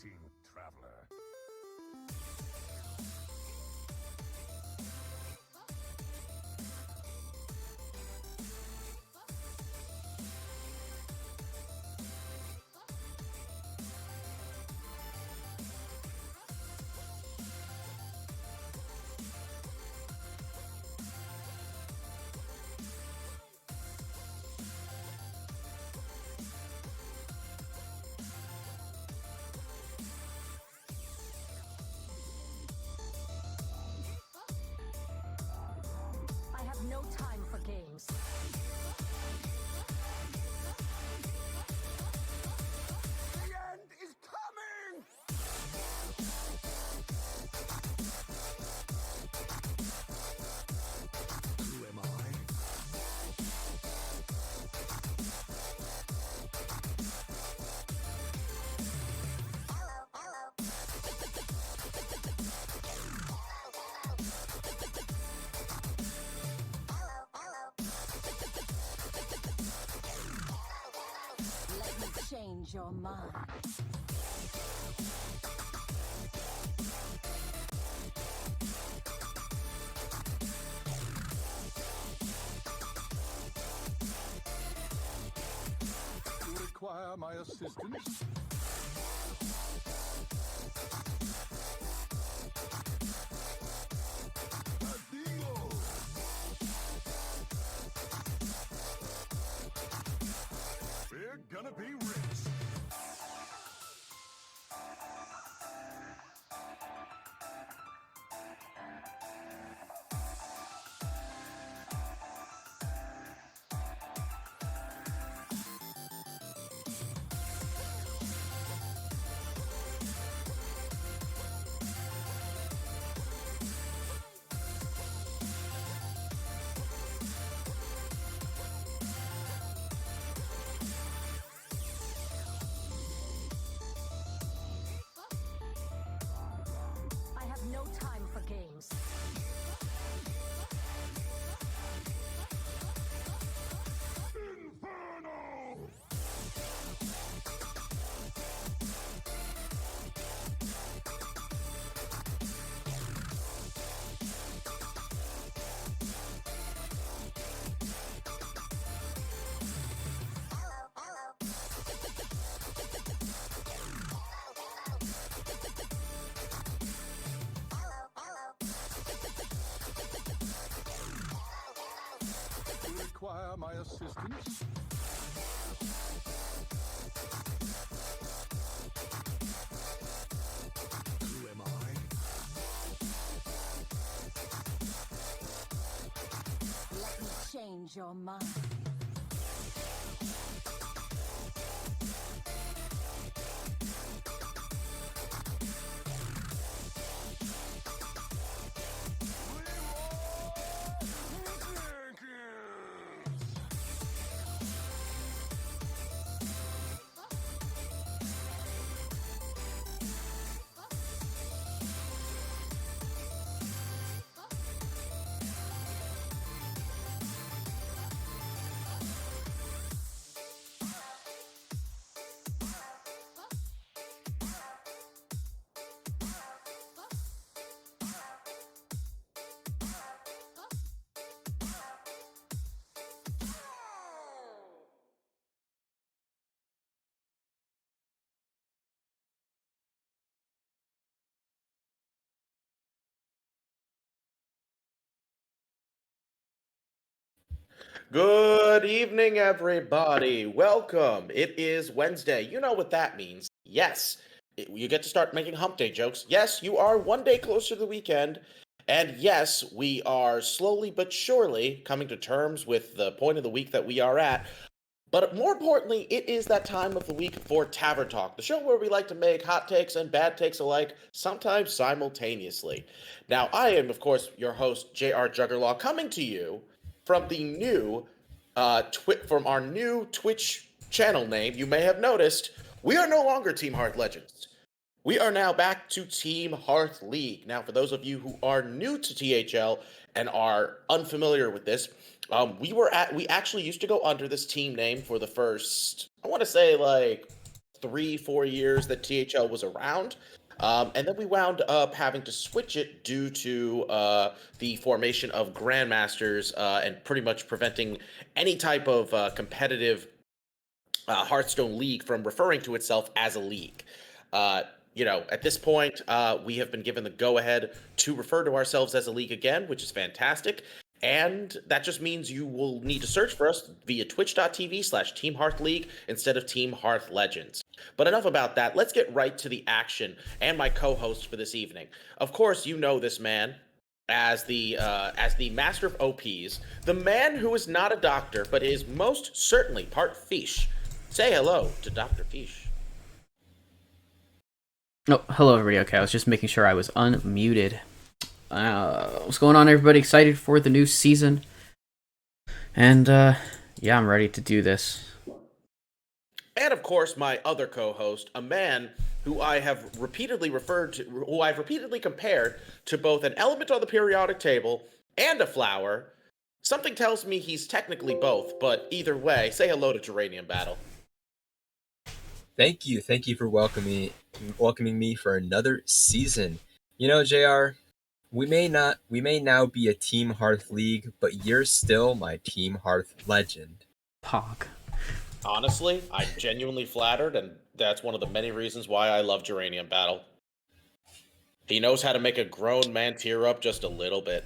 Greeting, traveler. I have no time for games. The end is coming! Who am I? Let me change your mind. You require my assistance? Adigo! We're gonna be rich. I have no time for games. Inferno! You require my assistance? Who am I? Let me change your mind. Good evening, everybody. Welcome. It is Wednesday. You know what that means. Yes, you get to start making hump day jokes. Yes, you are one day closer to the weekend. And yes, we are slowly but surely coming to terms with the point of the week that we are at. But more importantly, it is that time of the week for Tavern Talk, the show where we like to make hot takes and bad takes alike, sometimes simultaneously. Now, I am, of course, your host, J.R. Juggerlaw, coming to you from the new, from our new Twitch channel name. You may have noticed we are no longer Team Hearth Legends. We are now back to Team Hearth League. Now, for those of you who are new to THL and are unfamiliar with this, we actually used to go under this team name for the first, I want to say, like 3-4 years that THL was around. And then we wound up having to switch it due to the formation of Grandmasters and pretty much preventing any type of competitive Hearthstone League from referring to itself as a league. At this point, we have been given the go-ahead to refer to ourselves as a league again, which is fantastic. And that just means you will need to search for us via twitch.tv/Team Hearth League instead of Team Hearth Legends. But enough about that. Let's get right to the action and my co-host for this evening. Of course, you know this man as the master of OPs, the man who is not a doctor but is most certainly part fish. Say hello to Dr. Fish. Oh, hello everybody. Okay, I was just making sure I was unmuted. What's going on, everybody? Excited for the new season. And, yeah, I'm ready to do this. And, of course, my other co-host, a man who I have repeatedly compared to both an element on the periodic table and a flower. Something tells me he's technically both, but either way, say hello to Geranium Battle. Thank you for welcoming me for another season. You know, JR, we may now be a Team Hearth League, but you're still my Team Hearth legend. Pog. Honestly, I'm genuinely flattered, and that's one of the many reasons why I love Geranium Battle. He knows how to make a grown man tear up just a little bit.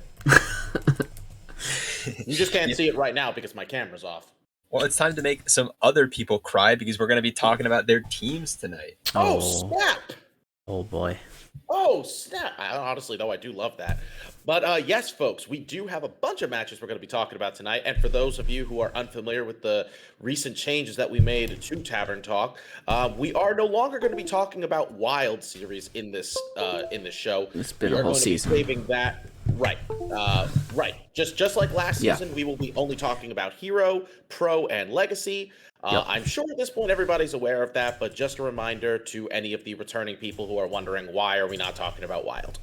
You just can't see it right now because my camera's off. Well, it's time to make some other people cry because we're going to be talking about their teams tonight. Oh, snap! Oh, boy. Oh, snap! Honestly, though, I do love that. But yes, folks, we do have a bunch of matches we're going to be talking about tonight. And for those of you who are unfamiliar with the recent changes that we made to Tavern Talk, we are no longer going to be talking about Wild series in this show. It's been a whole season. Be saving that. Right. Just like last season, we will be only talking about Hero, Pro, and Legacy. I'm sure at this point everybody's aware of that, but just a reminder to any of the returning people who are wondering why are we not talking about Wild.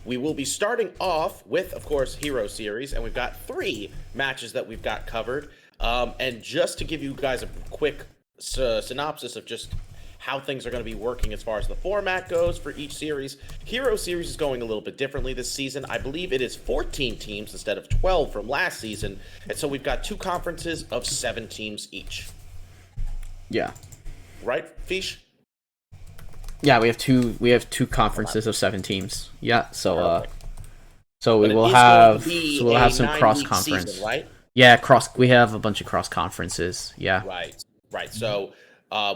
We will be starting off with, of course, Hero Series, and we've got 3 matches that we've got covered. And just to give you guys a quick synopsis of just how things are going to be working as far as the format goes for each series. Hero Series is going a little bit differently this season. I believe it is 14 teams instead of 12 from last season. And so we've got 2 conferences of 7 teams each. Yeah. Right, Fish? Yeah, we have two conferences of 7 teams. Yeah, so But we'll have some cross conference, right? Yeah, we have a bunch of cross conferences. Yeah. Right. So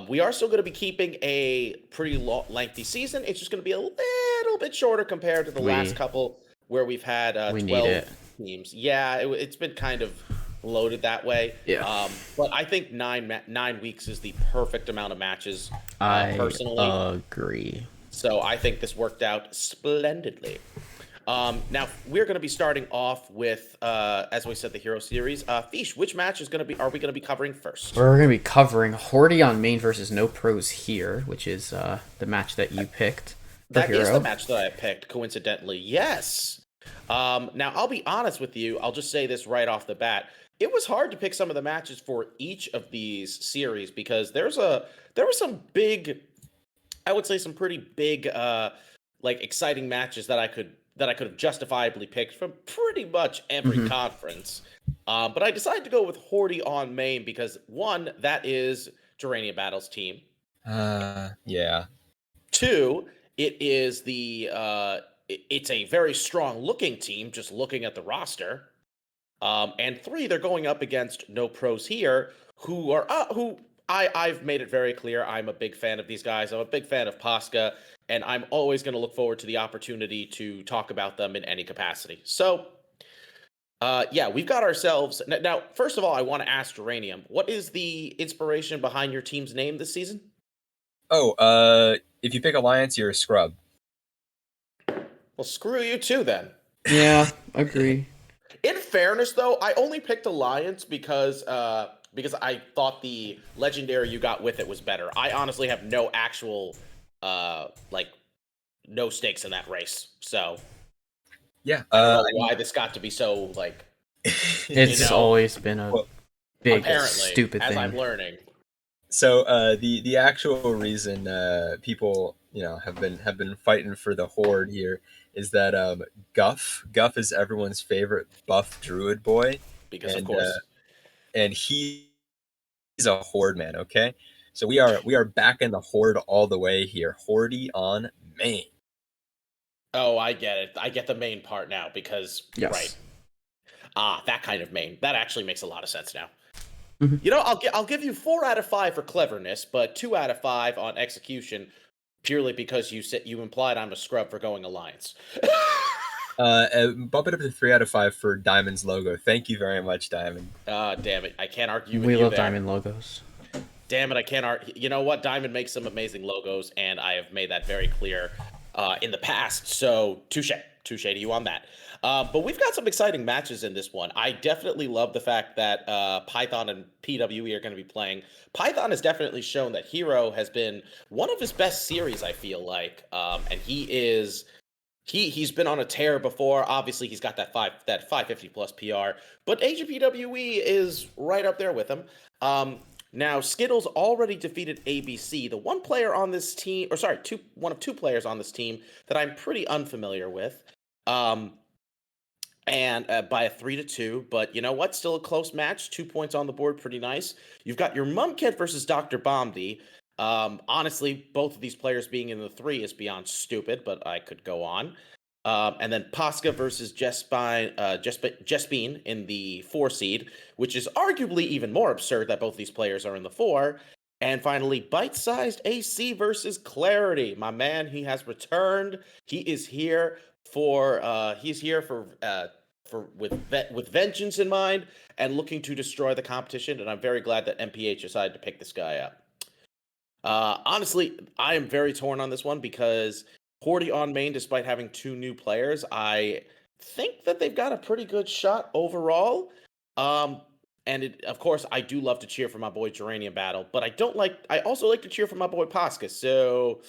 we are still going to be keeping a pretty lengthy season. It's just going to be a little bit shorter compared to the last couple where we've had 12 teams. Yeah, it's been kind of loaded that way. Yeah. But I think 9 weeks is the perfect amount of matches. I personally agree. So I think this worked out splendidly. Now we're going to be starting off with, as we said, the Hero Series. Fish, which match are we going to be covering first? We're going to be covering Horty on main versus No Pros here, which is the match that you picked. That is the match that I picked, coincidentally. Yes. Now I'll be honest with you. I'll just say this right off the bat. It was hard to pick some of the matches for each of these series because there were some big, I would say some pretty big, exciting matches that I could have justifiably picked from pretty much every conference. But I decided to go with Horty on main because 1, that is Geranium Battle's team. Yeah. 2, it is it's a very strong looking team just looking at the roster. And 3, they're going up against No Pros here, I've made it very clear I'm a big fan of these guys. I'm a big fan of Pasca, and I'm always going to look forward to the opportunity to talk about them in any capacity. So, we've got ourselves... Now, first of all, I want to ask Geranium, what is the inspiration behind your team's name this season? Oh, if you pick Alliance, you're a scrub. Well, screw you too, then. Yeah, agree. In fairness, though, I only picked Alliance because I thought the legendary you got with it was better. I honestly have no actual, no stakes in that race. So, yeah, I don't know why this got to be so It's always been a big, stupid as thing. I'm learning. So the actual reason people have been fighting for the horde here is that Guff is everyone's favorite buff druid boy, Because of and course. he's a horde man. Okay, so we are back in the horde all the way here. Hordy on main. Oh, I get it. I get the main part now because Yes. right. That kind of main. That actually makes a lot of sense now. Mhm. You know, I'll give you 4 out of 5 for cleverness, but 2 out of 5 on execution, purely because you implied I'm a scrub for going alliance. Bump it up to 3 out of 5 for Diamond's logo. Thank you very much, Diamond. Damn it, I can't argue with We you love there. diamond logos. Damn it, I can't argue. You know what? Diamond makes some amazing logos, and I have made that very clear in the past. So touche to you on that. But we've got some exciting matches in this one. I definitely love the fact that Python and PWE are going to be playing. Python has definitely shown that Hero has been one of his best series, I feel like, and he's been on a tear before. Obviously, he's got that 550 plus PR, but AGPWE is right up there with him. Now, Skittles already defeated ABC. The one player on this team, or sorry, one of two players on this team that I'm pretty unfamiliar with. And by a 3-2, but you know what? Still a close match. 2 points on the board, pretty nice. You've got your Mumkid versus Dr. Bomdi. Honestly, both of these players being in the 3 is beyond stupid, but I could go on. And then Pasca versus Jespine in the 4 seed, which is arguably even more absurd that both these players are in the 4. And finally, bite-sized AC versus Clarity. My man, he has returned. He is here for with vengeance in mind and looking to destroy the competition. And I'm very glad that MPH decided to pick this guy up. Honestly, I am very torn on this one because Horty on main, despite having 2 new players, I think that they've got a pretty good shot overall. And of course, I do love to cheer for my boy Geranium Battle, but I also like to cheer for my boy Pasca. So,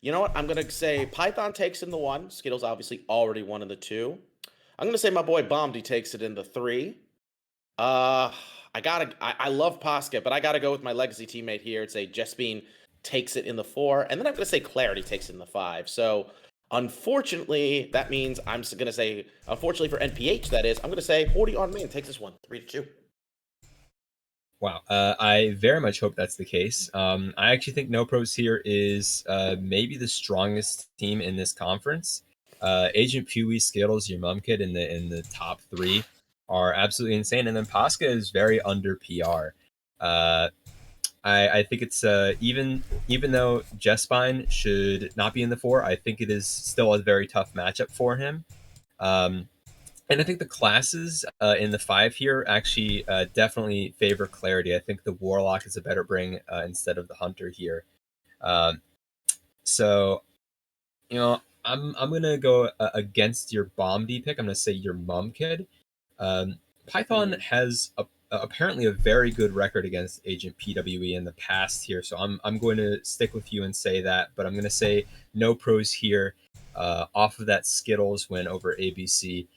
you know what? I'm going to say Python takes in the 1. Skittles obviously already won in the 2. I'm going to say my boy Bomdi takes it in the 3. I love Pasca, but I gotta go with my legacy teammate here and say Jespine takes it in the 4, and then I'm gonna say Clarity takes it in the 5. So unfortunately, that means I'm gonna say, unfortunately for NPH, that is, I'm gonna say Horty on main takes this one 3-2. Wow, I very much hope that's the case. I actually think No Pros here is maybe the strongest team in this conference. Agent Pewee, Skittles, your Mumkid in the top 3 are absolutely insane, and then Pasca is very under PR. I think it's even though Jespine should not be in the 4, I think it is still a very tough matchup for him. And I think the classes in the 5 here actually definitely favor Clarity. I think the Warlock is a better bring instead of the Hunter here. So, you know, I'm gonna go against your Bomb-D pick. I'm gonna say your Mumkid. Python has apparently a very good record against Agent PWE in the past here, so I'm going to stick with you and say that. But I'm going to say No Pros here, off of that Skittles win over ABC,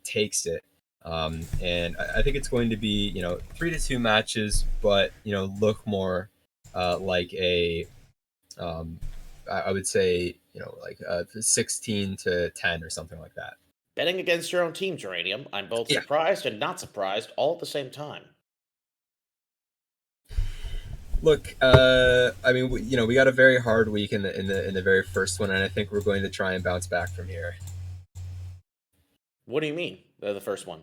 takes it. And I think it's going to be 3-2 matches, but look more like a I would say like 16-10 or something like that. Betting against your own team, Geranium. I'm both surprised and not surprised all at the same time. Look, I mean, we got a very hard week in the very first one, and I think we're going to try and bounce back from here. What do you mean? The first one?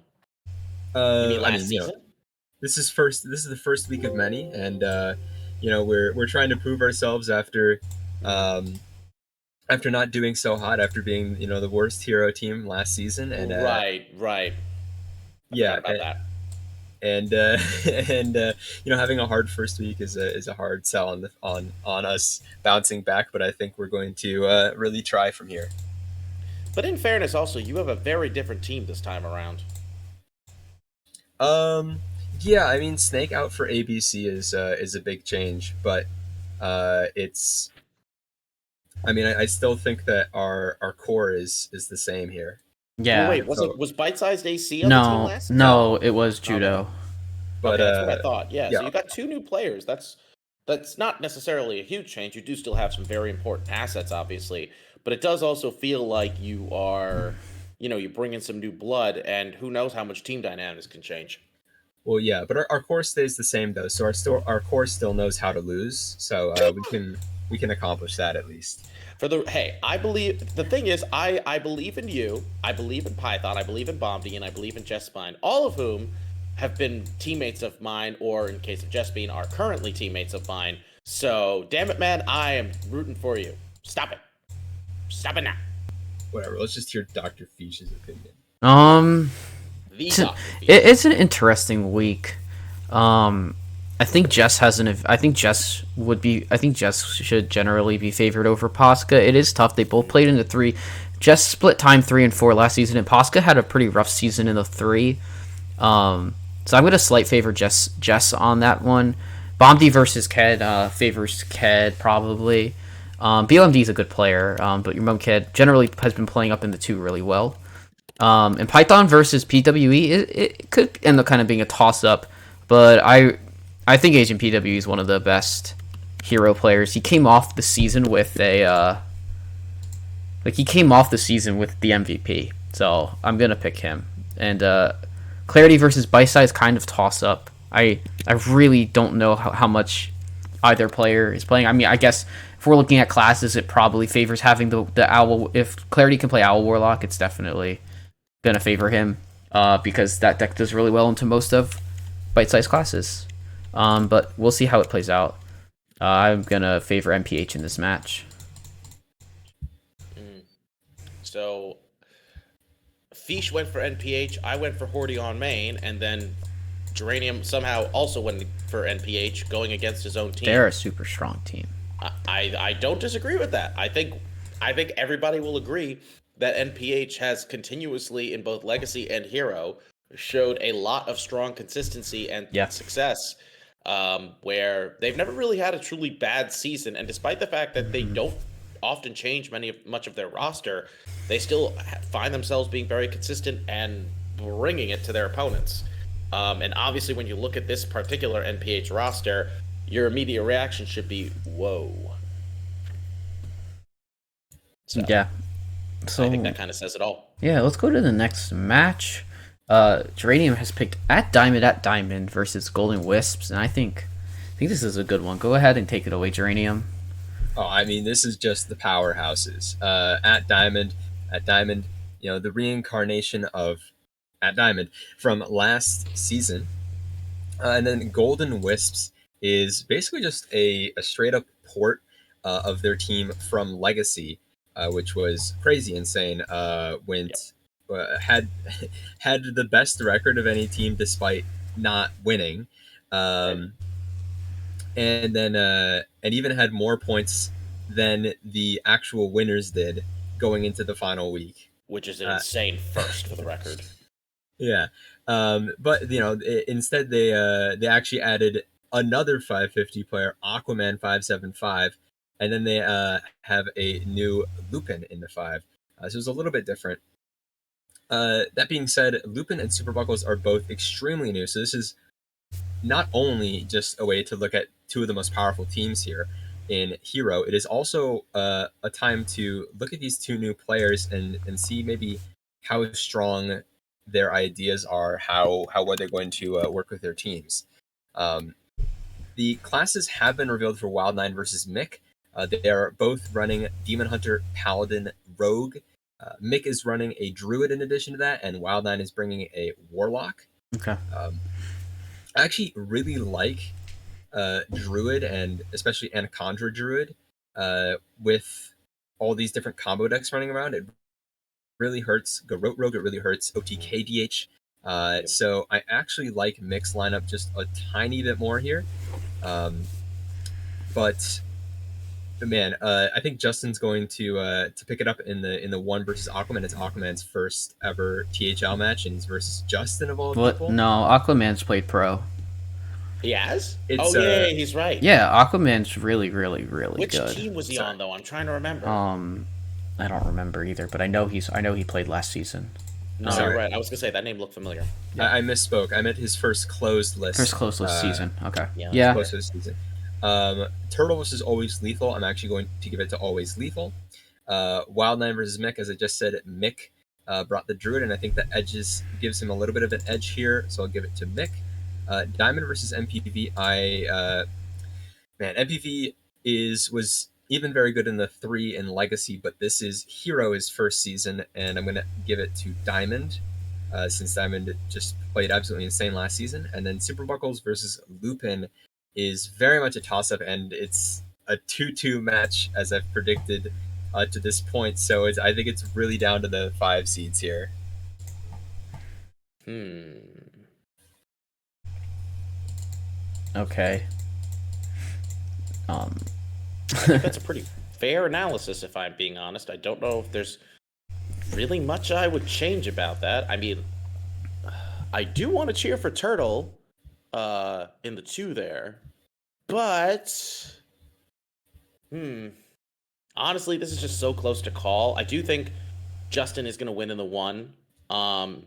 You mean last season? This is the first week of many, and we're trying to prove ourselves after not doing so hot, after being the worst hero team last season, and right. Yeah, about that. And having a hard first week is a hard sell on us bouncing back, but I think we're going to really try from here. But in fairness, also, you have a very different team this time around. Yeah, I mean, Snake out for ABC is a big change, but it's. I mean, I still think that our core is the same here. Yeah. Well, wait, was bite-sized AC on the team last? No, it was Judo. But okay, that's what I thought. Yeah, yeah. so you got 2 new players. That's That's not necessarily a huge change. You do still have some very important assets, obviously, but it does also feel like you are, you bring in some new blood, and who knows how much team dynamics can change. Well, yeah, but our core stays the same though, so our core still knows how to lose, so we can accomplish that at least. I believe the thing is, I believe in you, I believe in Python, I believe in Bombay, and I believe in Jespine, all of whom have been teammates of mine, or in case of Jespine, are currently teammates of mine. So, damn it, man, I am rooting for you. Stop it. Stop it now. Whatever. Let's just hear Dr. Feish's opinion. The Dr. It's an interesting week. I think Jess should generally be favored over Posca. It is tough. They both played in the 3. Jess split time 3 and 4 last season, and Posca had a pretty rough season in the 3. So I'm going to slight favor Jess on that one. Bombay versus Ked favors Ked probably. BLMD is a good player, but your mom Ked generally has been playing up in the 2 really well. And Python versus PWE, it could end up kind of being a toss-up, but I think Agent PWE is one of the best hero players. He came off the season with the MVP, so I'm gonna pick him. And Clarity versus Bicei is kind of toss-up. I really don't know how much either player is playing. I mean, I guess if we're looking at classes, it probably favors having the Owl. If Clarity can play Owl Warlock, it's definitely gonna favor him because that deck does really well into most of bite-sized classes. But we'll see how it plays out. I'm gonna favor MPH in this match. So, Fish went for NPH, I went for Hordy on main, and then Geranium somehow also went for NPH, going against his own team. They're a super strong team. I don't disagree with that. I think everybody will agree that NPH has continuously, in both Legacy and Hero, showed a lot of strong consistency and success, where they've never really had a truly bad season, and despite the fact that they don't often change much of their roster, they still find themselves being very consistent and bringing it to their opponents. And obviously, when you look at this particular NPH roster, your immediate reaction should be, whoa. So, yeah. So I think that kind of says it all. Yeah, let's go to the next match. Geranium has picked at Diamond versus Golden Wisps, and I think this is a good one. Go ahead and take it away, Geranium. Oh, I mean, this is just the powerhouses. At Diamond, the reincarnation of At Diamond from last season. And then Golden Wisps is basically just a straight up port of their team from Legacy, which was crazy insane. Had the best record of any team despite not winning. And then and even had more points than the actual winners did going into the final week, which is an insane first for the record. Yeah, but instead they actually added another 550 player, Aquaman 575, and then they have a new Lupin in the 5. So it's a little bit different. That being said, Lupin and Super Buckles are both extremely new, so this is not only just a way to look at 2 of the most powerful teams here in Hero, it is also a time to look at these 2 new players and see maybe how strong their ideas are, how well they're going to work with their teams. The classes have been revealed for Wild9 versus Mick. They are both running Demon Hunter, Paladin, Rogue. Mick is running a Druid in addition to that, and Wild9 is bringing a Warlock. Okay. I actually really like Druid, and especially Anacondra Druid, with all these different combo decks running around. It really hurts Garrote Rogue, it really hurts OTKDH. So I actually like Mick's lineup just a tiny bit more here. But man, I think Justin's going to pick it up in the 1 versus Aquaman. It's Aquaman's first ever THL match, and he's versus Justin of all people. No, Aquaman's played pro. He has? Yeah, he's right. Yeah, Aquaman's really, really, really Which good. Which team was he on though? I'm trying to remember. I don't remember either, but I know he played last season. No, you're right. I was gonna say that name looked familiar. I misspoke. I meant his first closed list. First closed list season. Okay. Yeah. Closed list season. Turtle versus Always Lethal. I'm actually going to give it to Always Lethal. Wild Nine versus Mick, as I just said, Mick brought the Druid, and I think the edges gives him a little bit of an edge here, so I'll give it to Mick. Diamond versus MPV. MPV was even very good in the 3 in Legacy, but this is Hero his first season, and I'm gonna give it to Diamond, since Diamond just played absolutely insane last season. And then Super Buckles versus Lupin is very much a toss-up, and it's a 2-2 match, as I've predicted to this point. So I think it's really down to the 5 seeds here. Okay. I think that's a pretty fair analysis, if I'm being honest. I don't know if there's really much I would change about that. I mean, I do want to cheer for Turtle in the 2 there, but honestly, this is just so close to call. I do think Justin is going to win in the 1, and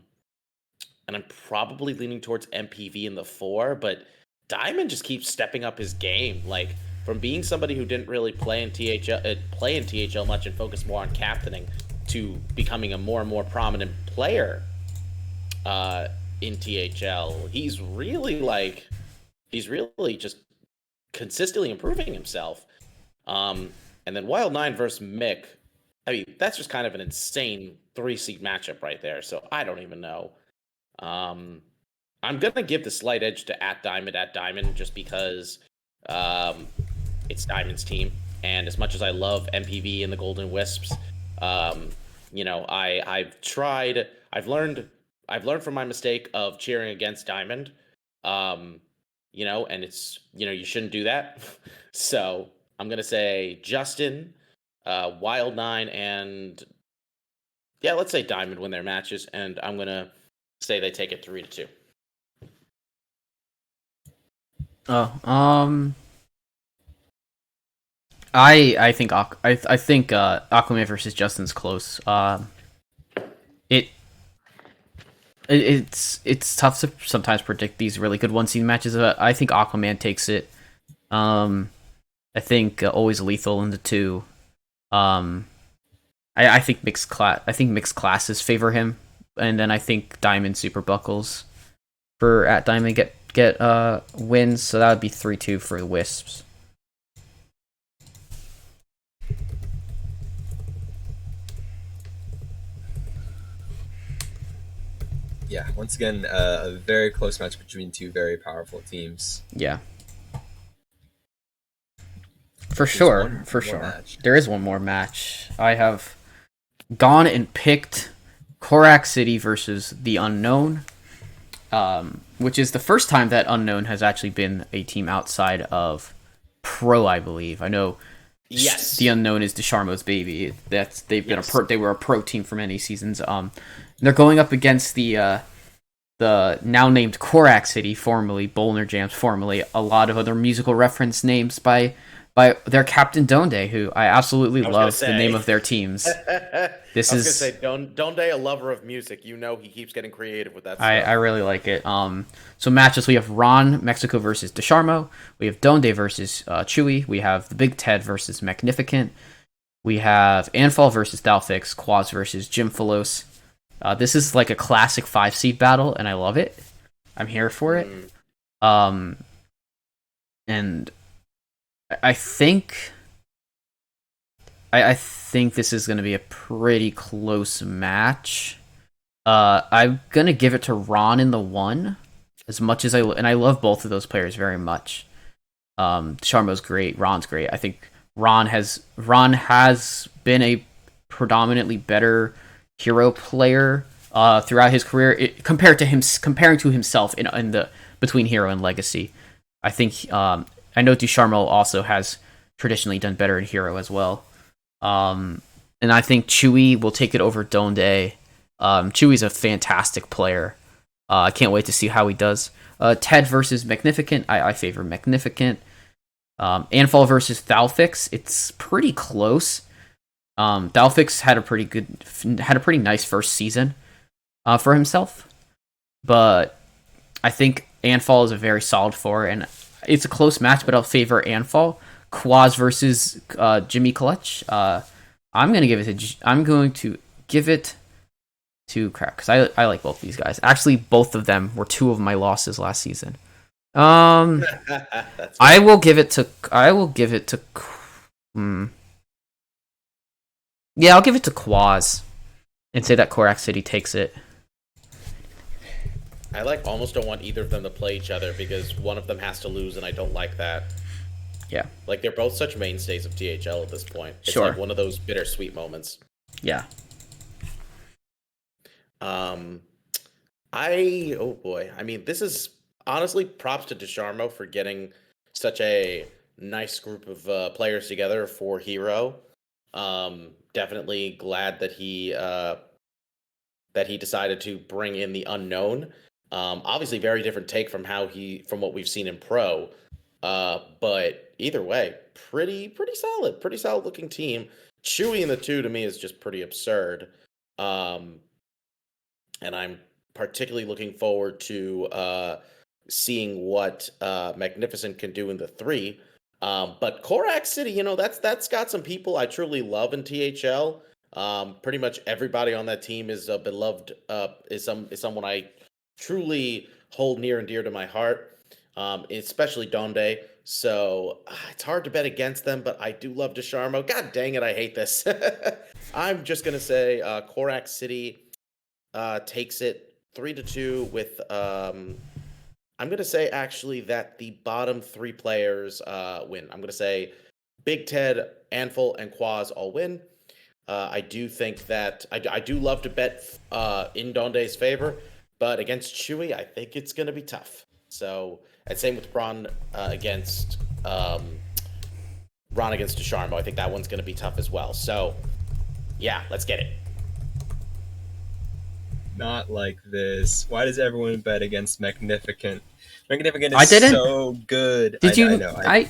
I'm probably leaning towards MPV in the 4, but Diamond just keeps stepping up his game, like from being somebody who didn't really play in THL much and focus more on captaining to becoming a more and more prominent player in THL. He's really just consistently improving himself. And then Wild 9 versus Mick, I mean, that's just kind of an insane 3-seed matchup right there. So I don't even know. I'm gonna give the slight edge to at Diamond just because it's Diamond's team, and as much as I love MPV and the Golden Wisps, I've learned from my mistake of cheering against Diamond, and it's, you shouldn't do that. So I'm gonna say Justin, Wild 9, and let's say Diamond win their matches, and I'm gonna say they take it 3-2. I think Aquaman versus Justin's close. It's tough to sometimes predict these really good 1-seed matches. I think Aquaman takes it. I think Always Lethal in the 2. I think mixed classes favor him, and then I think Diamond Super Buckles for at Diamond get wins. So that would be 3-2 for the Wisps. Yeah, once again, a very close match between 2 very powerful teams. Yeah. For sure. Match. There is one more match. I have gone and picked Korak City versus the Unknown, which is the first time that Unknown has actually been a team outside of Pro, I believe. I know. Yes. The Unknown is DeSharmo's baby. They were a pro team for many seasons. They're going up against the now named Korak City, formerly Bolner Jams, formerly a lot of other musical reference names by their captain Donde, who I absolutely love the name of their teams. Donde, a lover of music. He keeps getting creative with that stuff. I really like it. So matches, we have Ron, Mexico versus DeSharmo. We have Donde versus Chewy. We have the Big Ted versus Magnificent. We have Anfall versus Dalfix, Quaz versus Jim Philos. This is like a classic 5-seed battle, and I love it. I'm here for it. And I think this is going to be a pretty close match. I'm going to give it to Ron in the 1, as much as I love both of those players very much. Sharmo's great, Ron's great. I think Ron has been a predominantly better hero player throughout his career, comparing to himself in the between Hero and Legacy. I think I know DeSharmo also has traditionally done better in Hero as well. And I think Chewy will take it over Donde. Chewy's a fantastic player. I can't wait to see how he does. Ted versus Magnificent. I favor Magnificent. Anfall versus Thalfix. It's pretty close. Dalfix had a pretty nice first season for himself, but I think Anfall is a very solid 4, and it's a close match, but I'll favor Anfall. Quaz versus Jimmy Clutch. I'm going to give it to Crack, because I like both these guys. Actually, both of them were two of my losses last season. That's I will give it to. Yeah, I'll give it to Quaz, and say that Korak City takes it. I almost don't want either of them to play each other because one of them has to lose, and I don't like that. Yeah. They're both such mainstays of THL at this point. It's Sure. like one of those bittersweet moments. Yeah. Oh boy. I mean, this is honestly props to Desharmo for getting such a nice group of players together for Hero. Definitely glad that he decided to bring in the unknown. Obviously, very different take from what we've seen in Pro. But either way, pretty solid looking team. Chewy in the 2 to me is just pretty absurd. And I'm particularly looking forward to seeing what Magnificent can do in the 3. But Korak City, that's got some people I truly love in THL. Pretty much everybody on that team is beloved. Is someone I truly hold near and dear to my heart. Especially Donde. So it's hard to bet against them, but I do love Desharmo. God dang it, I hate this. I'm just gonna say Korak City takes it 3-2 with. I'm gonna say actually that the bottom 3 players win. I'm gonna say Big Ted, Anful, and Quaz all win. I do think that I do love to bet in Donde's favor, but against Chewy, I think it's gonna be tough. So, and same with Ron against Desharmo. I think that one's gonna be tough as well. So, yeah, let's get it. Not like this. Why does everyone bet against Magnificent? Magnificent is I didn't. so good. Did you? I know. I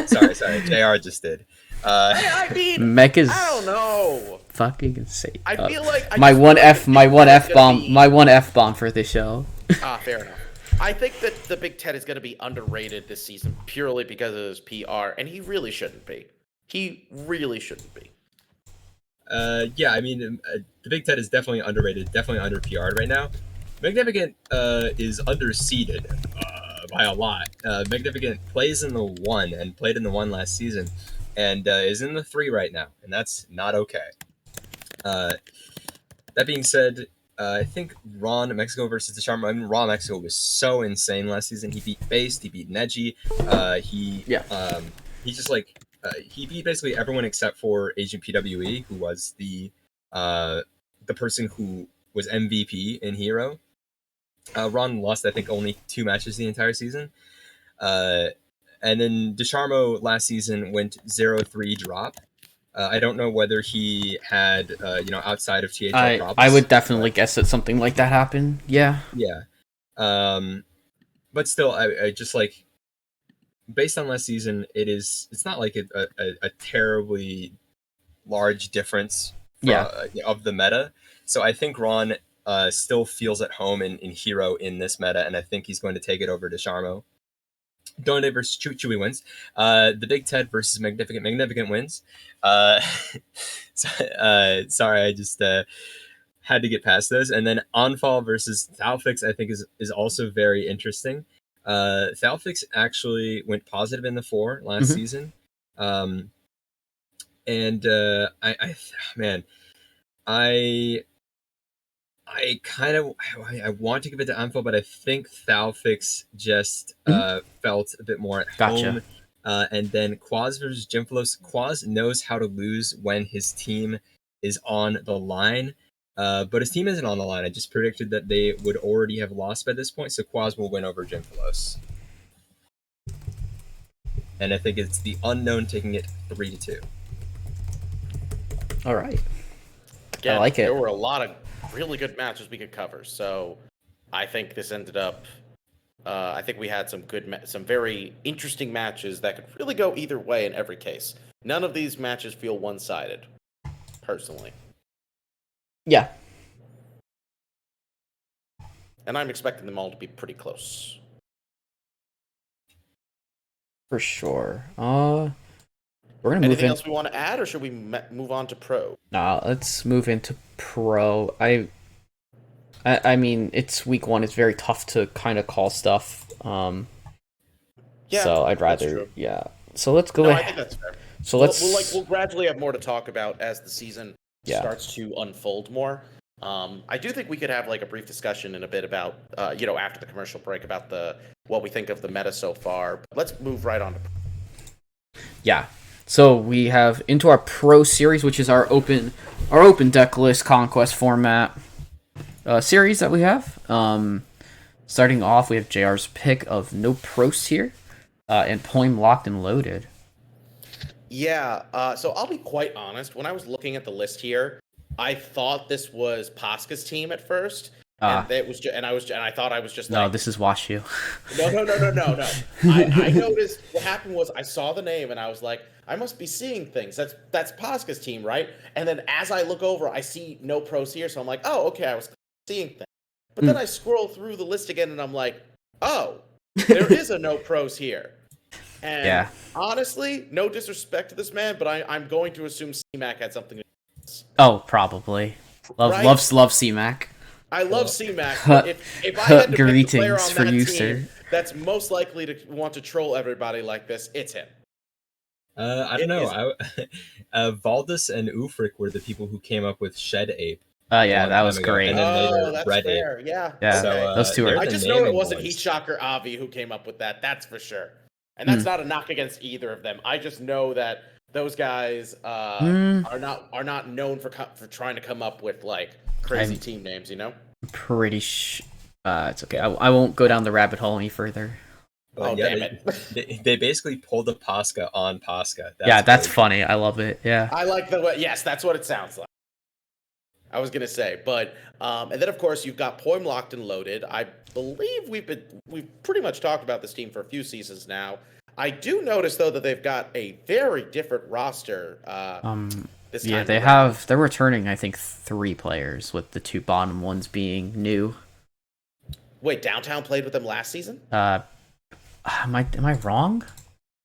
Sorry. JR just did. I mean, Mech is I don't know. fucking insane. I feel like my one F bomb for this show. Fair enough. I think that the Big Ted is going to be underrated this season purely because of his PR, and he really shouldn't be. He really shouldn't be. Yeah, I mean, the Big Ted is definitely underrated, definitely under PR'd right now. Magnificent is underseeded by a lot. Magnificent plays in the 1 and played in the 1 last season, and is in the 3 right now, and that's not okay. That being said, I think Raw Mexico versus Desharmo. I mean, Raw Mexico was so insane last season. He beat Based, he beat Neji. He just he beat basically everyone except for Agent PWE, who was the person who was MVP in Hero. Ron lost, I think, only 2 matches the entire season. And then Desharmo last season went 0-3 drop. I don't know whether he had, outside of THL drops. I would definitely guess that something like that happened. Yeah. Yeah. But still, I just like, based on last season, it's not like a terribly large difference of the meta. So I think Ron still feels at home in Hero in this meta, and I think he's going to take it over to Desharmo. Donde versus Chewy wins. The Big Ted versus Magnificent wins. Sorry, I just had to get past those. And then Onfall versus Thalfix, I think, is also very interesting. Thalfix actually went positive in the 4 last season. I want to give it to Anfo, but I think Thalfix just felt a bit more at home. And then Quaz versus Gymphalos. Quaz knows how to lose when his team is on the line, but his team isn't on the line. I just predicted that they would already have lost by this point, so Quaz will win over Gymphalos. And I think it's the unknown taking it 3-2. All right. Again, I like it. There were a lot of really good matches we could cover, so I think this ended up. I think we had some very interesting matches that could really go either way in every case. None of these matches feel one-sided, personally. Yeah. And I'm expecting them all to be pretty close. for sure. We're gonna move Anything in. else we want to add, or should we move on to pro? Nah, let's move into pro. I mean, it's week 1. It's very tough to kind of call stuff. Yeah, So I'd that's rather, true. yeah. So let's go No, I ahead. think that's fair. So We'll gradually have more to talk about as the season Yeah. starts to unfold more. I do think we could have like a brief discussion in a bit about after the commercial break about what we think of the meta so far. But let's move right on to Yeah. So we have into our pro series, which is our open deck list conquest format series that we have. Starting off, we have JR's pick of no pros here, and Poem locked and loaded. Yeah, so I'll be quite honest. When I was looking at the list here, I thought this was Pasca's team at first, and it was, and I thought I was just No, like, this is Washu. no. I noticed what happened was I saw the name and I was like, I must be seeing things. That's Pasca's team, right? And then as I look over, I see no pros here, so I'm like, oh, okay, I was seeing things. But then I scroll through the list again and I'm like, oh, there is a no pros here. And Yeah. honestly, no disrespect to this man, but I'm going to assume C-Mac had something to do with this. Oh, probably. Right? Love CMAC. I love C-Mac, but if I had to pick a player Greetings on for that you, team sir. that's most likely to want to troll everybody like this, it's him. I don't know. Valdus and Ufric were the people who came up with Shed Ape. Oh yeah, long that time was ago, great. and then later That's Red Ape. fair. Yeah. Yeah, Okay. those two are. they're I the just know it naming wasn't boys. Heat Shocker Avi who came up with that. That's for sure. And that's not a knock against either of them. I just know that those guys are not known for trying to come up with like crazy team names. You know. Pretty it's okay. I won't go down the rabbit hole any further. But Damn they basically pulled a Pasca on Pasca. That's crazy. funny. I love it. Yeah. I like the way. Yes, that's what it sounds like. I was gonna say, but and then of course you've got Poem locked and loaded. I believe we've pretty much talked about this team for a few seasons now. I do notice though that they've got a very different roster. This time they're returning I think 3 players, with the 2 bottom ones being new. Wait, Downtown played with them last season? Am I wrong?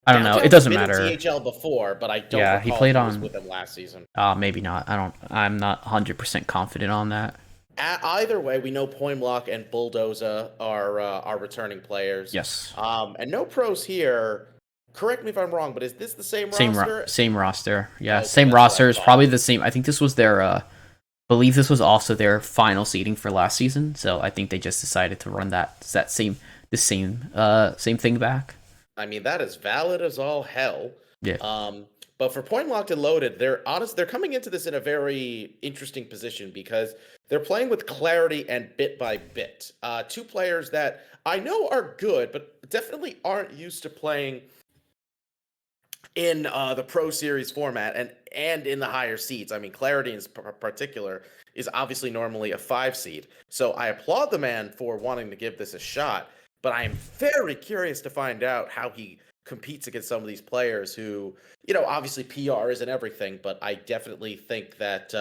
I don't know. Downtown's It doesn't been in matter. THL before, but I don't. Yeah, he played he was on- with them last season. Maybe not. I'm not 100% confident on that. Either way, we know Poimlock and Bulldoza are returning players. Yes. And no pros here. Correct me if I'm wrong, but is this the same roster? Same roster. Yeah, Okay, same that's what I roster. Is thought. probably the same. I think this was their believe this was also their final seeding for last season, so I think they just decided to run the same thing back. I mean, that is valid as all hell. Yeah. But for Point Locked and Loaded, they're coming into this in a very interesting position because they're playing with Clarity and Bit by Bit. 2 players that I know are good, but definitely aren't used to playing in the Pro Series format and in the higher seeds. I mean, Clarity in particular is obviously normally a 5 seed. So I applaud the man for wanting to give this a shot, but I am very curious to find out how he competes against some of these players who, obviously PR isn't everything, but I definitely think that,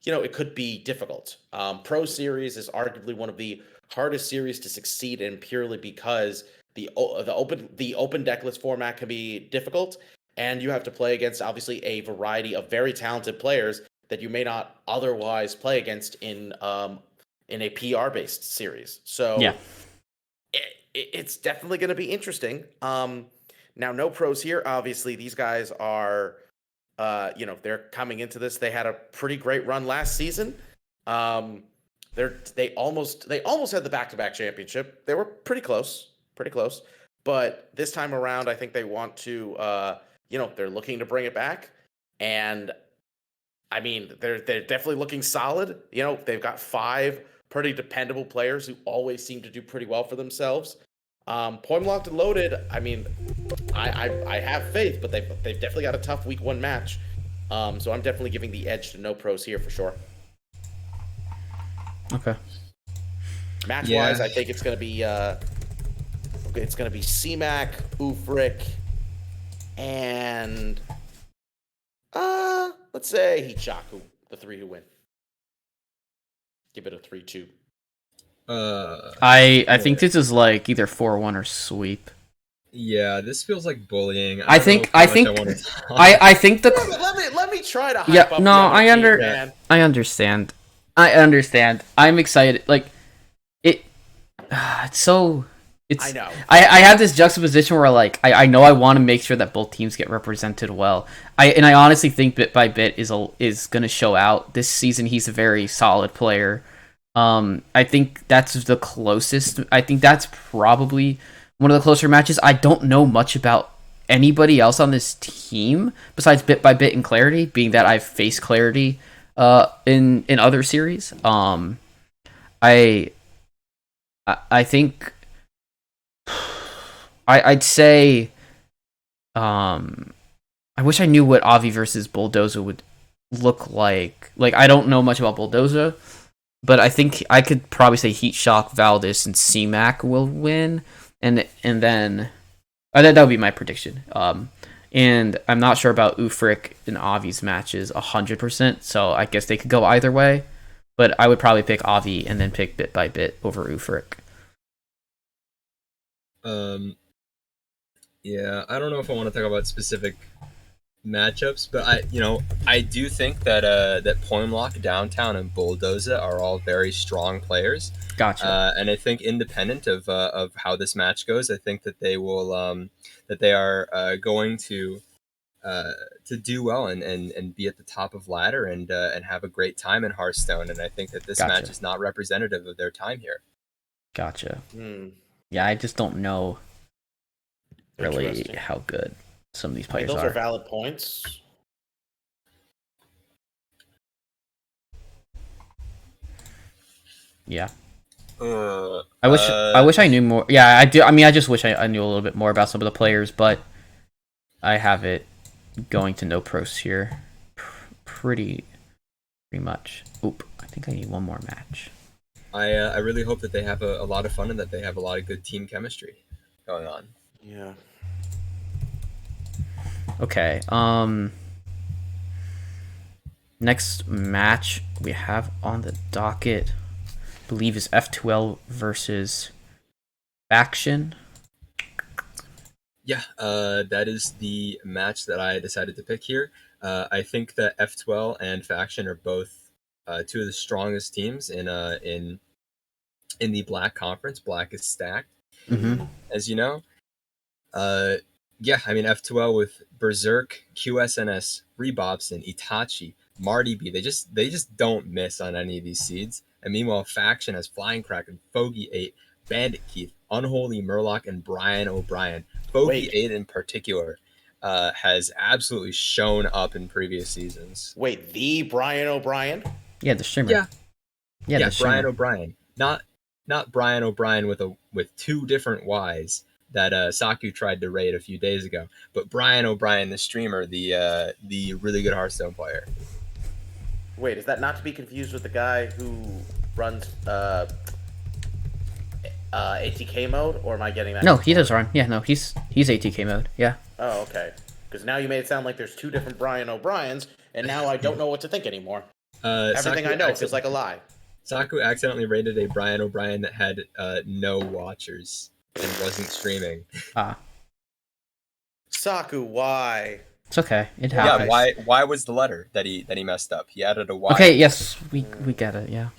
it could be difficult. Pro Series is arguably one of the hardest series to succeed in purely because the open deck list format can be difficult, and you have to play against obviously a variety of very talented players that you may not otherwise play against in a PR based series. So Yeah. It's definitely going to be interesting. Now, no pros here. Obviously, these guys are, they're coming into this. They had a pretty great run last season. They almost had the back-to-back championship. They were pretty close. But this time around, I think they want to, they're looking to bring it back. And I mean, they're definitely looking solid. They've got 5 pretty dependable players who always seem to do pretty well for themselves. Point Locked and Loaded, I mean, I have faith, but they've definitely got a tough week 1 match. So I'm definitely giving the edge to no pros here for sure. Okay. Match Yeah. wise, I think it's gonna be C-Mac, Ufric, and let's say Heat Shock, the 3 who win. Give it a 3-2. I think this is like either 4-1 or sweep. Yeah, this feels like bullying. I think don't know how much think wanna talk. I think the Let me try to hype yeah, up no, the other I team, man. I understand. I understand. I'm excited. Like it it's so it's I know. I have this juxtaposition where like I know I want to make sure that both teams get represented well. I honestly think bit by bit is going to show out this season. He's a very solid player. I think that's the closest. I think that's probably one of the closer matches. I don't know much about anybody else on this team besides bit by bit and clarity, being that I've faced clarity in other series. I think I'd say I wish I knew what Avi versus Bulldozer would look like. Like I don't know much about Bulldozer, but I think I could probably say Heat Shock, Valdis, and C-Mac will win, and then that would be my prediction. And I'm not sure about Ufric and Avi's matches 100%, so I guess they could go either way. But I would probably pick Avi and then pick bit by bit over Ufric. Yeah, I don't know if I want to talk about specific matchups, but I do think that that Poimlock, Downtown, and Bulldoza are all very strong players. Gotcha. And I think independent of how this match goes, I think that they will that they are going to do well and be at the top of ladder and have a great time in Hearthstone. And I think that this match is not representative of their time here. Gotcha. Yeah, I just don't know really how good some of these players those are. are valid points. Yeah. I wish I knew more. Yeah, I do. I mean, I just wish I knew a little bit more about some of the players, but I have it going to no pros here, pretty much. Oop, I think I need one more match. I really hope that they have a lot of fun and that they have a lot of good team chemistry going on. Yeah. Okay. Next match we have on the docket, I believe, is F2L versus Faction. Yeah, that is the match that I decided to pick here. I think that F12 and Faction are both two of the strongest teams in the Black Conference. Black is stacked, as you know. Yeah, I mean F2L with Berserk, QSNS, Rebobson, Itachi, Marty B. They just don't miss on any of these seeds. And meanwhile, Faction has Flying Kraken, Fogey 8, Bandit Keith, Unholy Murloc, and Brian O'Brien. Fogey 8 in particular has absolutely shown up in previous seasons. Wait, the Brian O'Brien? Yeah, the streamer. Yeah, Brian O'Brien. Not Brian O'Brien with two different Y's that Saku tried to raid a few days ago, but Brian O'Brien, the streamer, the really good Hearthstone player. Wait, is that not to be confused with the guy who runs ATK mode, or am I getting that? No, he does run. Yeah, no, he's ATK mode. Yeah. Oh, okay. Because now you made it sound like there's two different Brian O'Briens, and now I don't know what to think anymore. Everything Saku I know feels like a lie. Saku accidentally raided a Brian O'Brien that had no watchers and wasn't streaming. Saku, why? It's okay. It happens. Yeah, why was the letter that he messed up? He added a Y. Okay, yes, we get it. Yeah.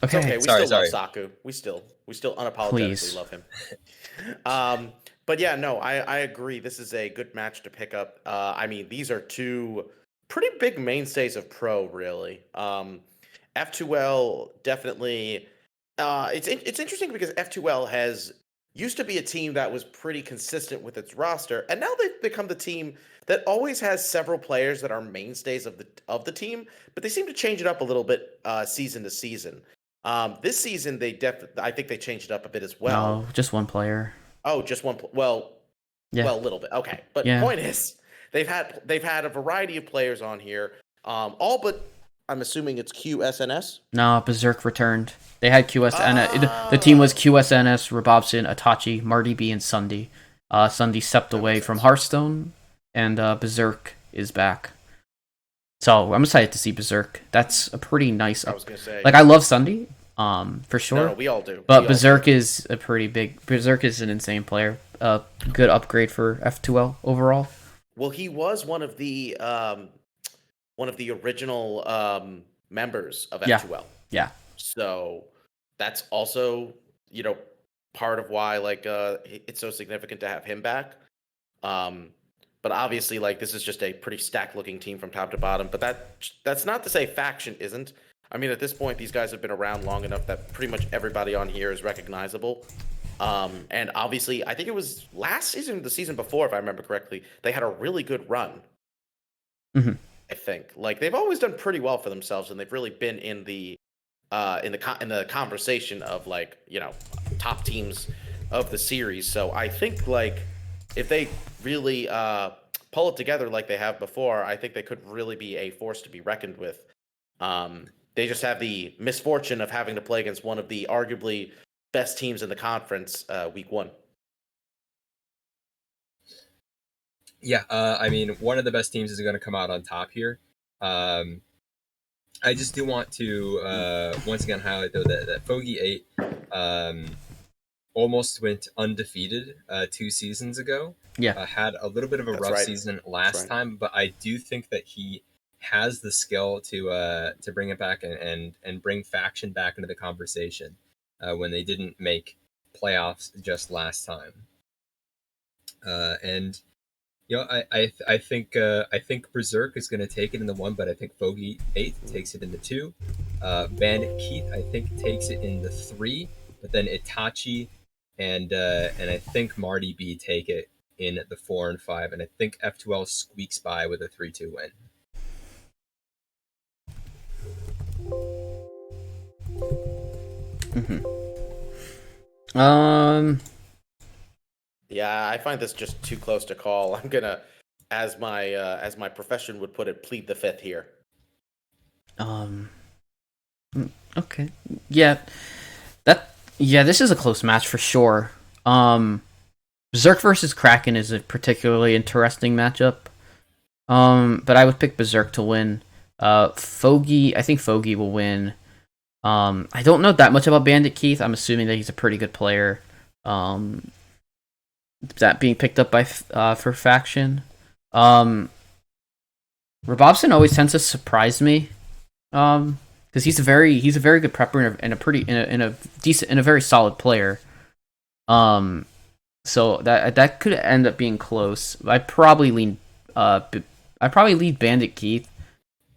Okay. Okay. We still love Saku. We still unapologetically love him. But yeah, no, I agree. This is a good match to pick up. I mean, these are two pretty big mainstays of pro, really. F2L definitely. It's interesting because F2L used to be a team that was pretty consistent with its roster, and now they've become the team that always has several players that are mainstays of the team, but they seem to change it up a little bit season to season. This season I think they changed it up a bit as well. No, just one player. Oh, just one. Well, a little bit. Okay, but point is, they've had a variety of players on here. All but I'm assuming it's QSNS. No, Berserk returned. They had QSNS. The team was QSNS, Rebobson, Atachi, Marty B, and Sunday. Sunday stepped away from Hearthstone, and Berserk is back. So I'm excited to see Berserk. That's a pretty nice. I was gonna say, like, I love Sunday. for sure. No, we all do. But We all Berserk do. is a pretty big. Berserk is an insane player. Good upgrade for F2L overall. Well, he was one of the original members of Yeah. F2L. Yeah. So that's also, part of why it's so significant to have him back. But obviously, this is just a pretty stacked looking team from top to bottom. But that's not to say Faction isn't. I mean, at this point, these guys have been around long enough that pretty much everybody on here is recognizable. And obviously, I think it was last season, the season before, if I remember correctly, they had a really good run. Mhm. I think they've always done pretty well for themselves, and they've really been in the conversation of top teams of the series. So I think if they really pull it together like they have before, I think they could really be a force to be reckoned with. They just have the misfortune of having to play against one of the arguably best teams in the conference week 1. Yeah, I mean, one of the best teams is going to come out on top here. I just do want to once again highlight though that Foggy 8 almost went undefeated 2 seasons ago. Yeah. Had a little bit of a rough season last time, but I do think that he has the skill to bring it back and bring Faction back into the conversation when they didn't make playoffs just last time. And I think Berserk is going to take it in the 1, but I think Foggy 8 takes it in the 2. Bandit Keith I think takes it in the 3, but then Atachi and I think Marty B take it in the 4 and 5, and I think F2L squeaks by with a 3-2 win. Yeah, I find this just too close to call. I'm gonna, as my profession would put it, plead the fifth here. Okay. Yeah. This is a close match for sure. Berserk versus Kraken is a particularly interesting matchup. But I would pick Berserk to win. I think Foggy will win. I don't know that much about Bandit Keith. I'm assuming that he's a pretty good player. That being picked up by for Faction. Robobson always tends to surprise me. Because he's a very good prepper and a very solid player. So that could end up being close. I probably lead Bandit Keith.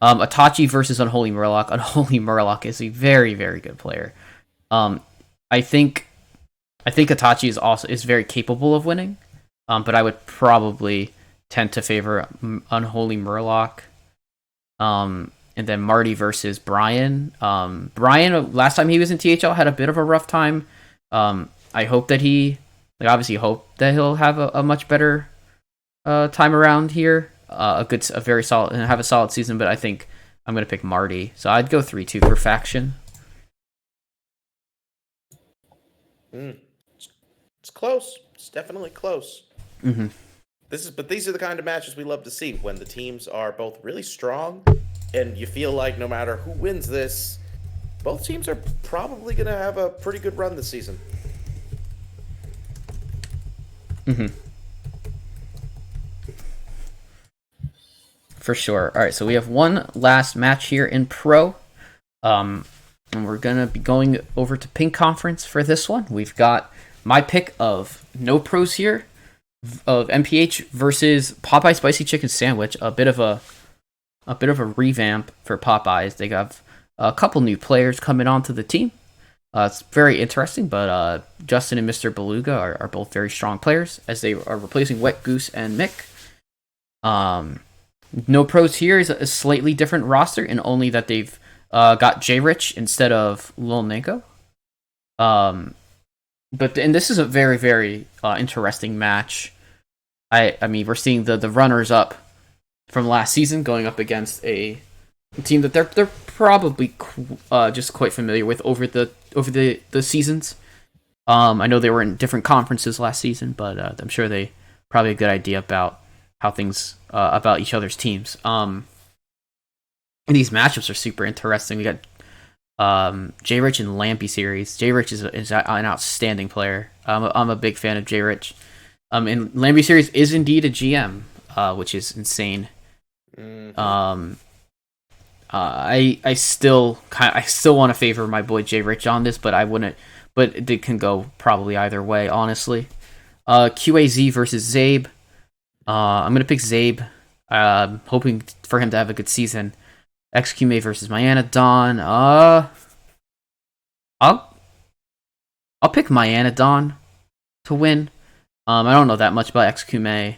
Atachi versus Unholy Murloc. Unholy Murloc is a very, very good player. I think Atachi is very capable of winning. But I would probably tend to favor Unholy Murloc. And then Marty versus Brian. Brian, last time he was in THL, had a bit of a rough time. I hope that he'll have a much better time around here. Have a solid season, but I think I'm gonna pick Marty. So I'd go 3-2 for Faction. It's close. It's definitely close. Mm-hmm. These are the kind of matches we love to see when the teams are both really strong, and you feel like no matter who wins this, both teams are probably gonna have a pretty good run this season. Mm-hmm. For sure. All right, so we have one last match here in Pro. And we're going to be going over to Pink Conference for this one. We've got my pick of no pros here, of MPH versus Popeye Spicy Chicken Sandwich. A bit of a revamp for Popeyes. They got a couple new players coming onto the team. It's very interesting, but Justin and Mr. Beluga are both very strong players, as they are replacing Wet Goose and Mick. No pros here is a slightly different roster, and only that they've got J Rich instead of Lil Nanko. But this is a very, very interesting match. I mean, we're seeing the runners up from last season going up against a team that they're probably just quite familiar with over the seasons. I know they were in different conferences last season, but I'm sure they probably have a good idea about how things about each other's teams. And these matchups are super interesting. We got J Rich and Lampy series. J Rich is an outstanding player. I'm a big fan of J Rich. And Lampy series is indeed a GM, which is insane. Mhm. I still want to favor my boy J Rich on this, but I wouldn't. But it can go probably either way, honestly. QAZ versus Zabe. I'm gonna pick Zabe. Hoping for him to have a good season. XQMA versus Myanodon. I'll pick Myanodon to win. I don't know that much about XQMA.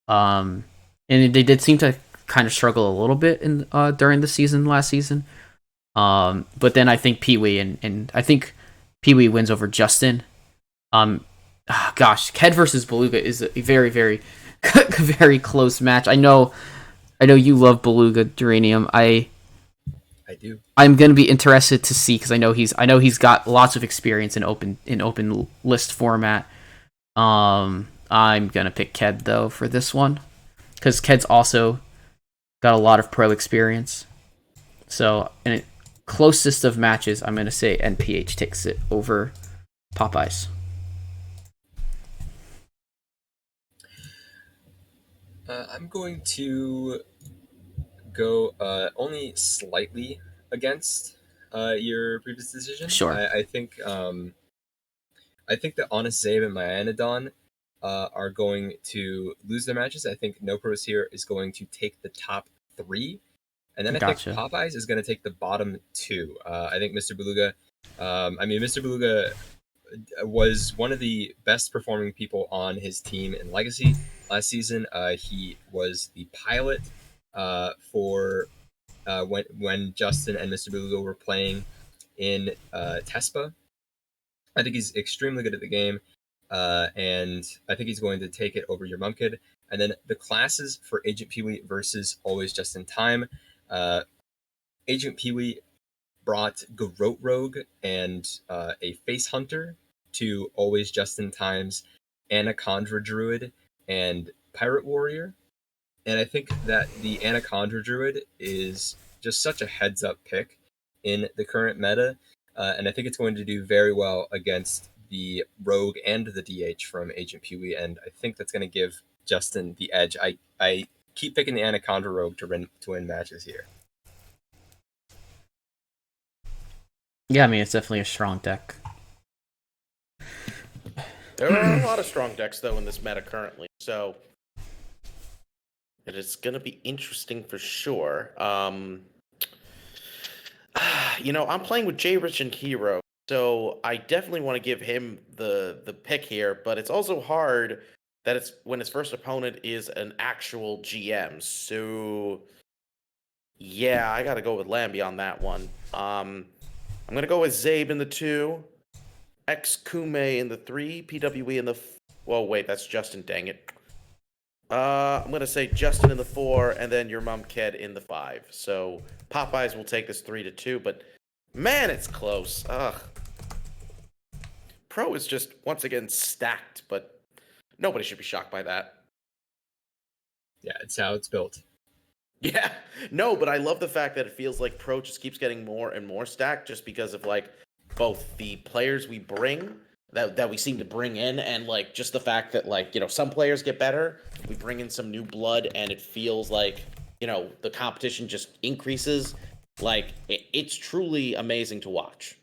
And they did seem to kind of struggle a little bit in during the season last season. But then I think Pee-wee and I think Pee-wee wins over Justin. Ked versus Beluga is a very, very, very close match. I know you love Beluga, Duranium. I do. I'm gonna be interested to see because I know he's got lots of experience in open list format. I'm gonna pick Ked though for this one because Ked's also got a lot of pro experience. So in it, closest of matches, I'm gonna say NPH takes it over Popeyes. I'm going to go only slightly against your previous decision. Sure. I think that Honest Zabe and Myanodon are going to lose their matches. I think No Pros here is going to take the top 3. And then I think Popeyes is going to take the bottom 2. I think Mr. Beluga, Mr. Beluga was one of the best performing people on his team in Legacy last season. He was the pilot for when Justin and Mr. Beluga were playing in Tespa. I think he's extremely good at the game, and I think he's going to take it over your Mumkid. And then the classes for Agent Pee-wee versus Always Just in Time. Agent Pee-wee brought Garrote Rogue and a Face Hunter to Always Just in Time's Anaconda Druid and Pirate Warrior. And I think that the Anaconda Druid is just such a heads-up pick in the current meta. And I think it's going to do very well against the Rogue and the DH from Agent Pee-wee. And I think that's going to give Justin the edge. I keep picking the Anaconda Rogue to win matches here. Yeah, it's definitely a strong deck. There are a lot of strong decks, though, in this meta currently, so it is going to be interesting for sure. I'm playing with J Rich and Hero, so I definitely want to give him the pick here, but it's also hard that it's when his first opponent is an actual GM, so yeah, I got to go with Lambie on that one. I'm going to go with Zabe in the 2, XQMA in the 3, PWE in the... Well, wait, that's Justin, dang it. I'm going to say Justin in the 4, and then your mom, Ked, in the 5. So Popeyes will take this 3-2, but man, it's close. Ugh. Pro is just, once again, stacked, but nobody should be shocked by that. Yeah, it's how it's built. Yeah, no, but I love the fact that it feels like Pro just keeps getting more and more stacked just because of, like, both the players we bring, that we seem to bring in, and, like, just the fact that, like, some players get better, we bring in some new blood, and it feels like, the competition just increases. Like, it's truly amazing to watch.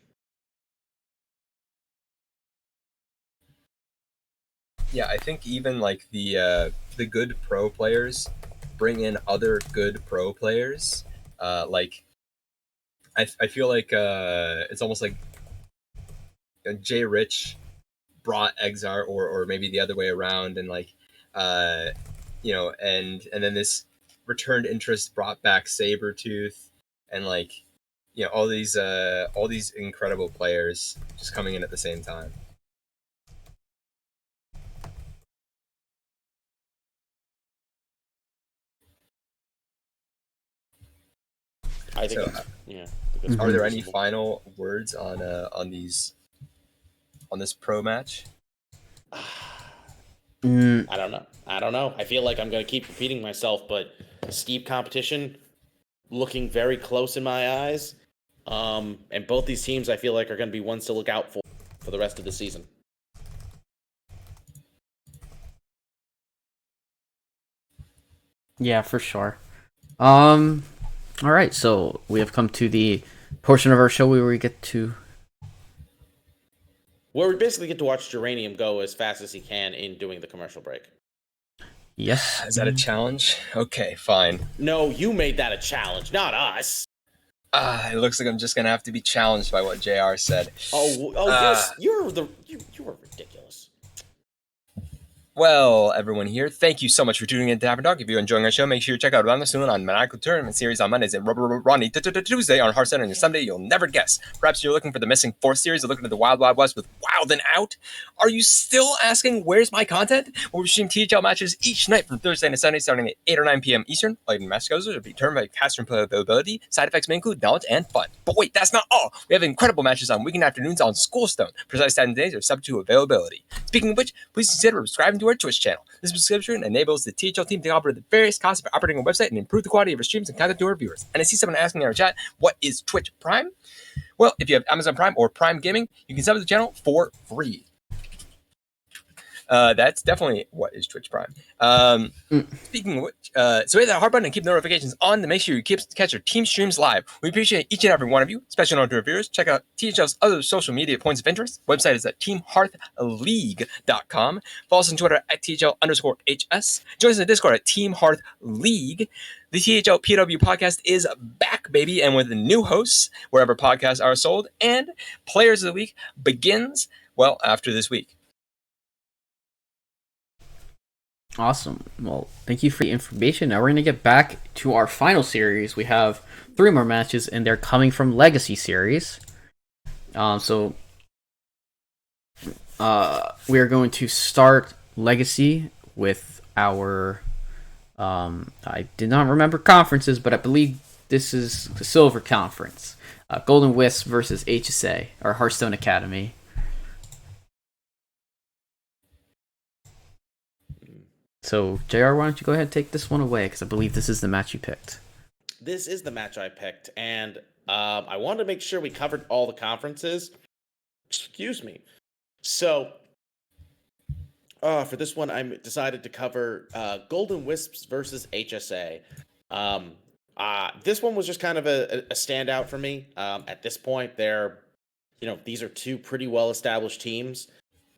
Yeah, I think even, like, the good pro players bring in other good pro players. I feel like it's almost like Jay Rich brought Exar, or maybe the other way around, and and then this returned interest brought back Sabretooth, and all these incredible players just coming in at the same time. I think, are there any final words on this pro match? I don't know. I feel like I'm going to keep repeating myself, but steep competition, looking very close in my eyes. And both these teams, I feel like, are going to be ones to look out for the rest of the season. Yeah, for sure. All right, so we have come to the portion of our show where we get to. Where we basically get to watch Geranium go as fast as he can in doing the commercial break. Yes. Is that a challenge? Okay, fine. No, you made that a challenge, not us. It looks like I'm just gonna have to be challenged by what JR said. You were ridiculous. Well, everyone here, thank you so much for tuning in to Tavern Talk. If you're enjoying our show, make sure you check out Around the Soon on Maniacal Tournament Series on Mondays and Ronnie Tuesday on Heart Center, and Sunday you'll never guess. Perhaps you're looking for the missing fourth series or looking at the Wild Wild West with Wild and Out. Are you still asking where's my content? Well, we stream THL matches each night from Thursday to Sunday starting at 8 or 9 p.m. Eastern. All even match goes will be determined by caster and player availability. Side effects may include knowledge and fun. But wait, that's not all. We have incredible matches on weekend afternoons on Schoolstone. Precise time days are subject to availability. Speaking of which, please consider subscribing to our Twitch channel. This subscription enables the THL team to cover the various costs of operating a website and improve the quality of our streams and content to our viewers. And I see someone asking in our chat, what is Twitch Prime? Well, if you have Amazon Prime or Prime Gaming, you can sub to the channel for free. That's definitely what is Twitch Prime. Speaking of which, so hit that hard button and keep notifications on to make sure you catch our team streams live. We appreciate each and every one of you. Special note to our viewers, check out THL's other social media points of interest. Website is at teamhearthleague.com. Follow us on Twitter at THL_HS. Join us in the Discord at Team Hearth League. The THL PW podcast is back, baby, and with new hosts wherever podcasts are sold. And Players of the Week begins, well, after this week. Awesome. Well, thank you for the information. Now we're going to get back to our final series. We have 3 more matches, and they're coming from Legacy Series. We are going to start Legacy with our... I did not remember conferences, but I believe this is the Silver Conference. Golden Wisps versus HSA, or Hearthstone Academy. So, JR, why don't you go ahead and take this one away, because I believe this is the match you picked. This is the match I picked, and I wanted to make sure we covered all the conferences. Excuse me. So, for this one, I decided to cover Golden Wisps versus HSA. This one was just kind of a standout for me. At this point, these are 2 pretty well-established teams.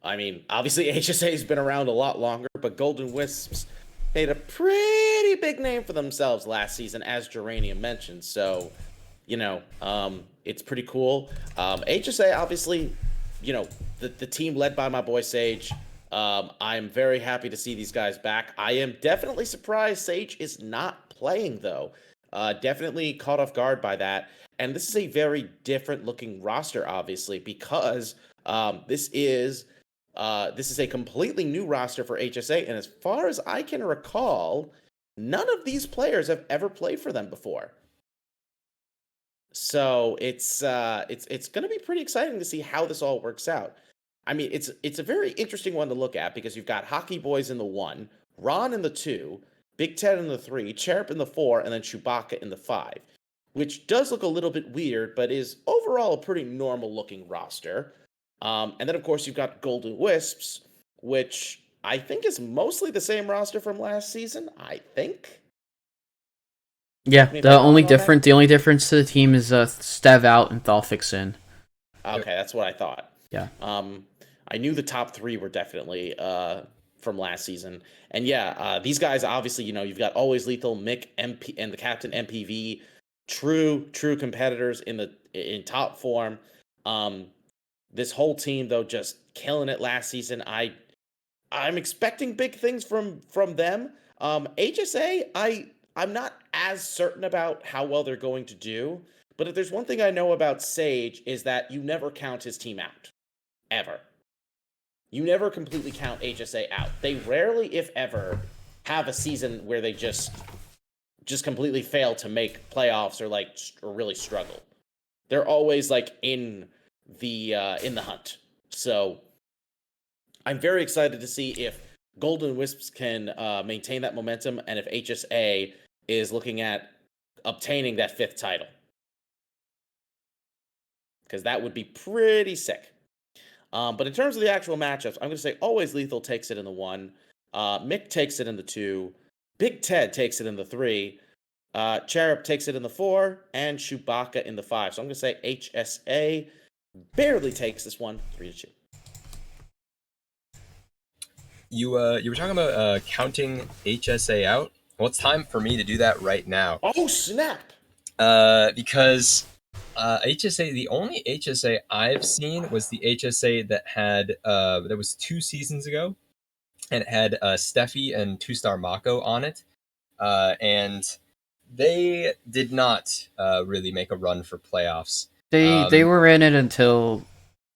I mean, obviously HSA has been around a lot longer, but Golden Wisps made a pretty big name for themselves last season, as Geranium mentioned. So, it's pretty cool. HSA, obviously, the team led by my boy Sage. I'm very happy to see these guys back. I am definitely surprised Sage is not playing, though. Definitely caught off guard by that. And this is a very different looking roster, obviously, because this is a completely new roster for HSA, and as far as I can recall, none of these players have ever played for them before. So it's going to be pretty exciting to see how this all works out. I mean, it's a very interesting one to look at because you've got Hockey Boys in the 1, Ron in the 2, Big Ted in the 3, Cherub in the 4, and then Chewbacca in the 5, which does look a little bit weird, but is overall a pretty normal looking roster. And then, of course, you've got Golden Wisps, which I think is mostly the same roster from last season, I think. Yeah, the only difference to the team is Stev out and Thalfix in. Okay, that's what I thought. Yeah. I knew the top 3 were definitely from last season. And yeah, these guys, obviously, you've got Always Lethal, Mick, MP, and the Captain MPV, true competitors in top form. This whole team, though, just killing it last season. I'm expecting big things from them. HSA, I'm not as certain about how well they're going to do, but if there's one thing I know about Sage is that you never count his team out. Ever. You never completely count HSA out. They rarely, if ever, have a season where they just completely fail to make playoffs or really struggle. They're always in the hunt. So I'm very excited to see if Golden Wisps can maintain that momentum and if HSA is looking at obtaining that 5th title. because that would be pretty sick. But in terms of the actual matchups, I'm going to say Always Lethal takes it in the 1. Mick takes it in the 2. Big Ted takes it in the 3. Cherub takes it in the 4. And Chewbacca in the 5. So I'm going to say HSA barely takes this one 3-2. You were talking about counting HSA out. Well, it's time for me to do that right now. Oh, snap! Because HSA, the only HSA I've seen was the HSA that had that was 2 seasons ago, and it had Steffi and 2-star Mako on it, and they did not really make a run for playoffs. They were in it until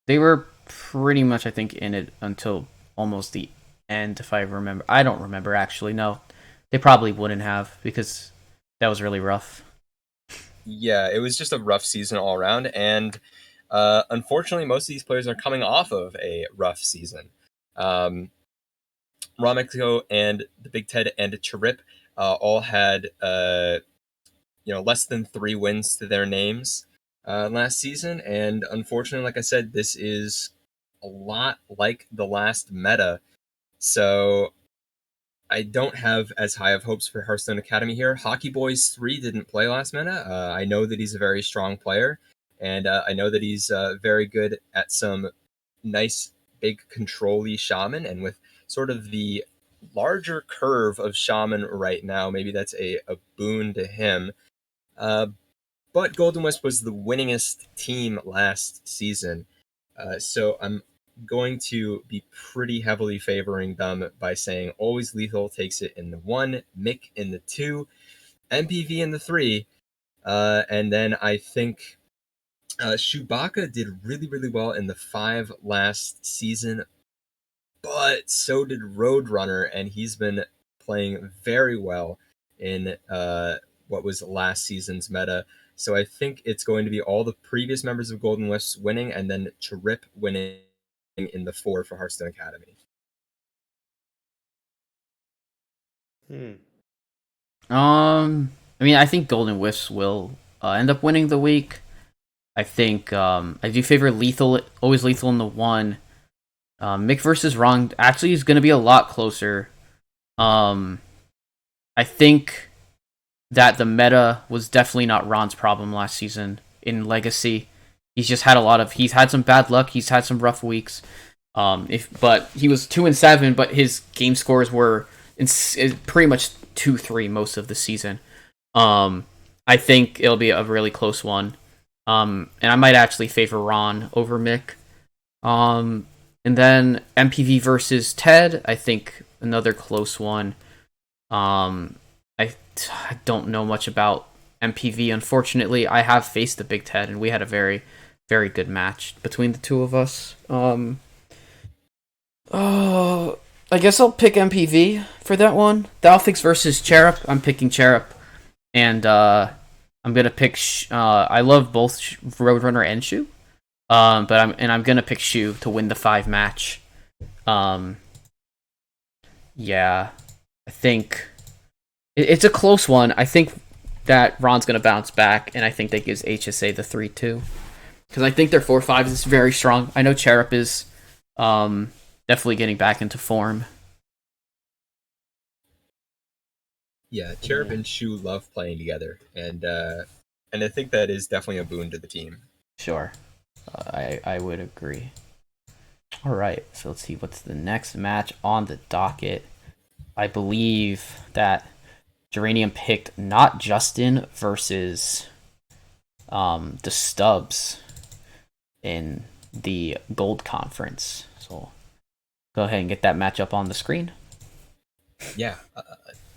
they were pretty much, I think, in it until almost the end, if I remember. I don't remember actually. No, they probably wouldn't have because that was really rough. Yeah, it was just a rough season all around, and unfortunately, most of these players are coming off of a rough season. Raw Mexico and the Big Ted and Chirip all had less than 3 wins to their names last season, and unfortunately, like I said, this is a lot like the last meta, so I don't have as high of hopes for Hearthstone Academy here. Hockey Boys 3 didn't play last meta. I know that he's a very strong player, and I know that he's very good at some nice, big, control-y Shaman, and with sort of the larger curve of Shaman right now, maybe that's a boon to him. But Golden Wisp was the winningest team last season, so I'm going to be pretty heavily favoring them by saying Always Lethal takes it in the 1, Mick in the 2, MPV in the 3, and then I think Chewbacca did really, really well in the 5 last season, but so did Roadrunner, and he's been playing very well in what was last season's meta. So I think it's going to be all the previous members of Golden Wisps winning, and then Chirip winning in the 4 for Hearthstone Academy. I mean, I think Golden Wisps will end up winning the week. I think I do favor Lethal, Always Lethal in the 1. Mick versus Ron actually is going to be a lot closer. I think that the meta was definitely not Ron's problem last season in Legacy. He's had some bad luck. He's had some rough weeks. But he was 2-7, but his game scores were pretty much 2-3 most of the season. I think it'll be a really close one. And I might actually favor Ron over Mick. And then MPV versus Ted, I think another close one. I don't know much about MPV, unfortunately. I have faced the Big Ted, and we had a very, very good match between the two of us. I guess I'll pick MPV for that one. Dalfix versus Cherub. I'm picking Cherub, and I'm gonna pick. I love both Roadrunner and Shu, but I'm gonna pick Shu to win the 5 match. Yeah, I think it's a close one. I think that Ron's gonna bounce back, and I think that gives HSA the 3-2 because I think their 4-5 is very strong. I know Cherub is definitely getting back into form. Yeah, Cherub and Shu love playing together, and I think that is definitely a boon to the team. Sure, I would agree. All right, so let's see what's the next match on the docket. I believe that Geranium picked Not Justin versus the Stubbs in the Gold Conference. So go ahead and get that match up on the screen. Yeah,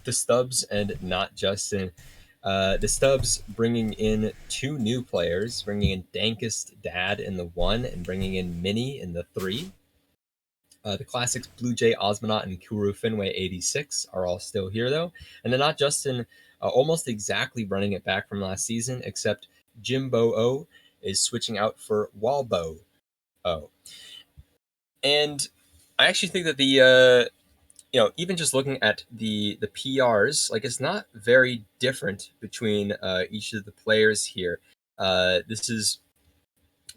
the Stubbs and Not Justin. The Stubbs bringing in 2 new players, bringing in Dankest Dad in the 1 and bringing in Minnie in the 3. The classics Blue Jay Osmonaut and Kuru Finway 86 are all still here, though. And the Not Justin almost exactly running it back from last season, except Jimbo O is switching out for Walbo O. And I actually think that the even just looking at the PRs, like it's not very different between each of the players here. This is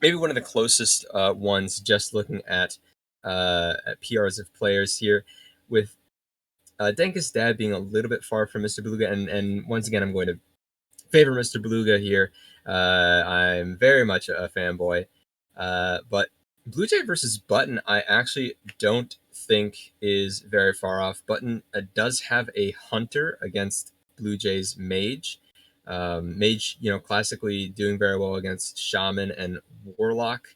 maybe one of the closest ones, just looking at PRs of players here, with Denka's dad being a little bit far from Mr. Beluga, and once again, I'm going to favor Mr. Beluga here. I'm very much a fanboy. But Blue Jay versus Button, I actually don't think is very far off. Button does have a Hunter against Blue Jay's Mage. Mage, classically doing very well against Shaman and Warlock.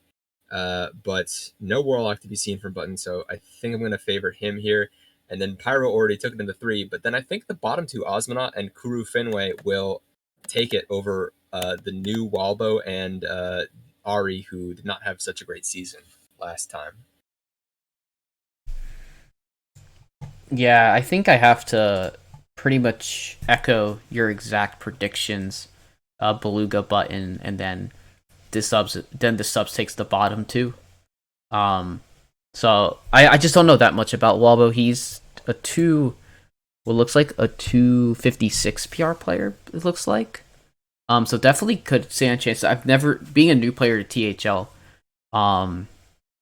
But no Warlock to be seen from Button, so I think I'm going to favor him here. And then Pyro already took it into 3, but then I think the bottom two, Osmonaut and Kuru Finway, will take it over the new Walbo and Ari, who did not have such a great season last time. Yeah, I think I have to pretty much echo your exact predictions. Beluga, Button, and then the subs takes the bottom two. So I just don't know that much about Walbo. He's looks like a 256 PR player, it looks like. So definitely could stand a chance. Being a new player to THL, and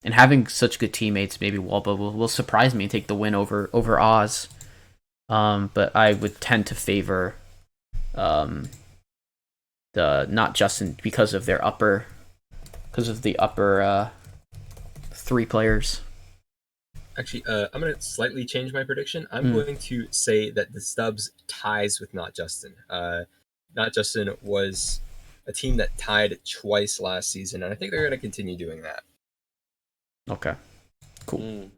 having such good teammates, maybe Walbo will surprise me and take the win over Oz. But I would tend to favor the not Justin because of the upper 3 players. Actually, I'm going to slightly change my prediction. I'm going to say that the Stubbs ties with Not Justin. Not Justin was a team that tied twice last season, and I think they're going to continue doing that. Okay. Cool.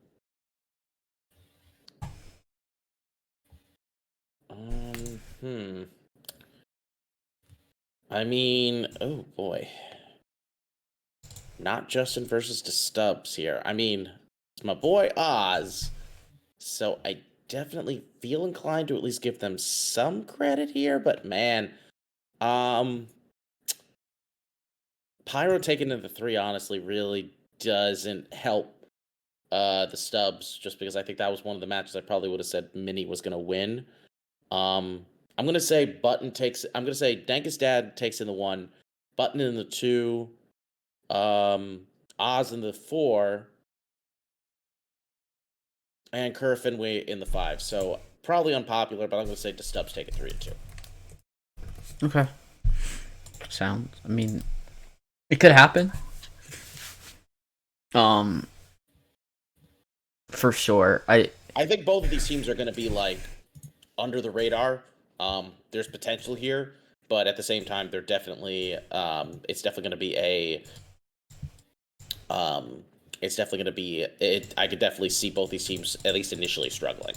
I mean, oh boy. Not Justin versus the Stubbs here. I mean, it's my boy Oz, so I definitely feel inclined to at least give them some credit here, but man, Pyro taking into 3 honestly really doesn't help the Stubbs, just because I think that was one of the matches I probably would have said Mini was going to win. I'm going to say Dankus Dad takes in the 1, Button in the 2, Oz in the 4, and Kerr Finway in the 5. So probably unpopular, but I'm going to say the Stubbs take it 3 and 2. Okay. I mean, it could happen. For sure. I think both of these teams are going to be like under the radar. There's potential here, but at the same time, they're definitely it's definitely going to be I could definitely see both these teams at least initially struggling.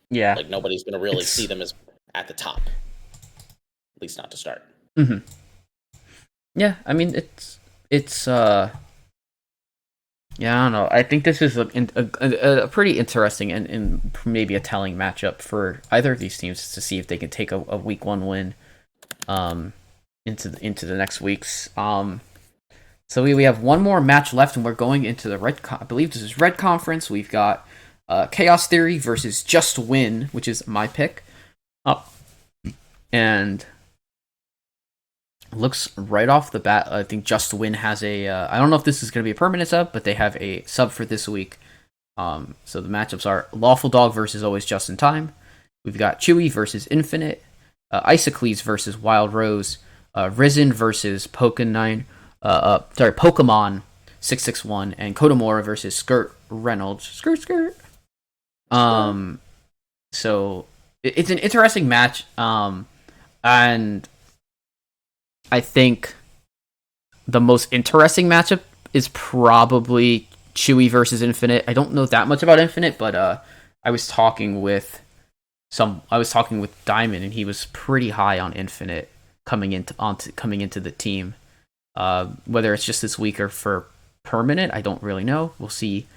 Yeah. Like nobody's going to really see them as at the top. At least not to start. Mm-hmm. Yeah, I mean it's yeah, I don't know. I think this is a pretty interesting and maybe a telling matchup for either of these teams to see if they can take a week 1 win into the next weeks. So we have one more match left, and we're going into the I believe this is Red Conference. We've got Chaos Theory versus Just Win, which is my pick. And looks right off the bat, I think Just Win has a I don't know if this is going to be a permanent sub, but they have a sub for this week. So the matchups are Lawful Dog versus Always Just in Time. We've got Chewy versus Infinite, Isocles versus Wild Rose, Risen versus Pokemon 661, and Kodomora versus Skirt Reynolds. Skirt. So it's an interesting match. And I think the most interesting matchup is probably Chewy versus Infinite. I don't know that much about Infinite, but I was talking with Diamond, and he was pretty high on Infinite coming into the team. Whether it's just this week or for permanent, I don't really know. We'll see.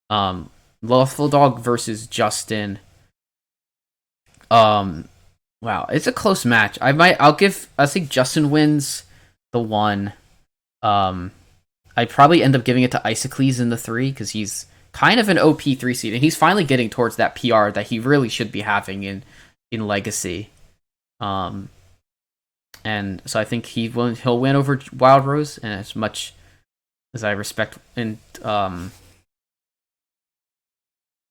Lawful Dog versus Justin. Wow, it's a close match. I think Justin wins the 1. I'd probably end up giving it to Isocles in the 3 because he's kind of an OP 3 seed, and he's finally getting towards that PR that he really should be having in Legacy. and so I think he'll win over Wild Rose. And as much as I respect, and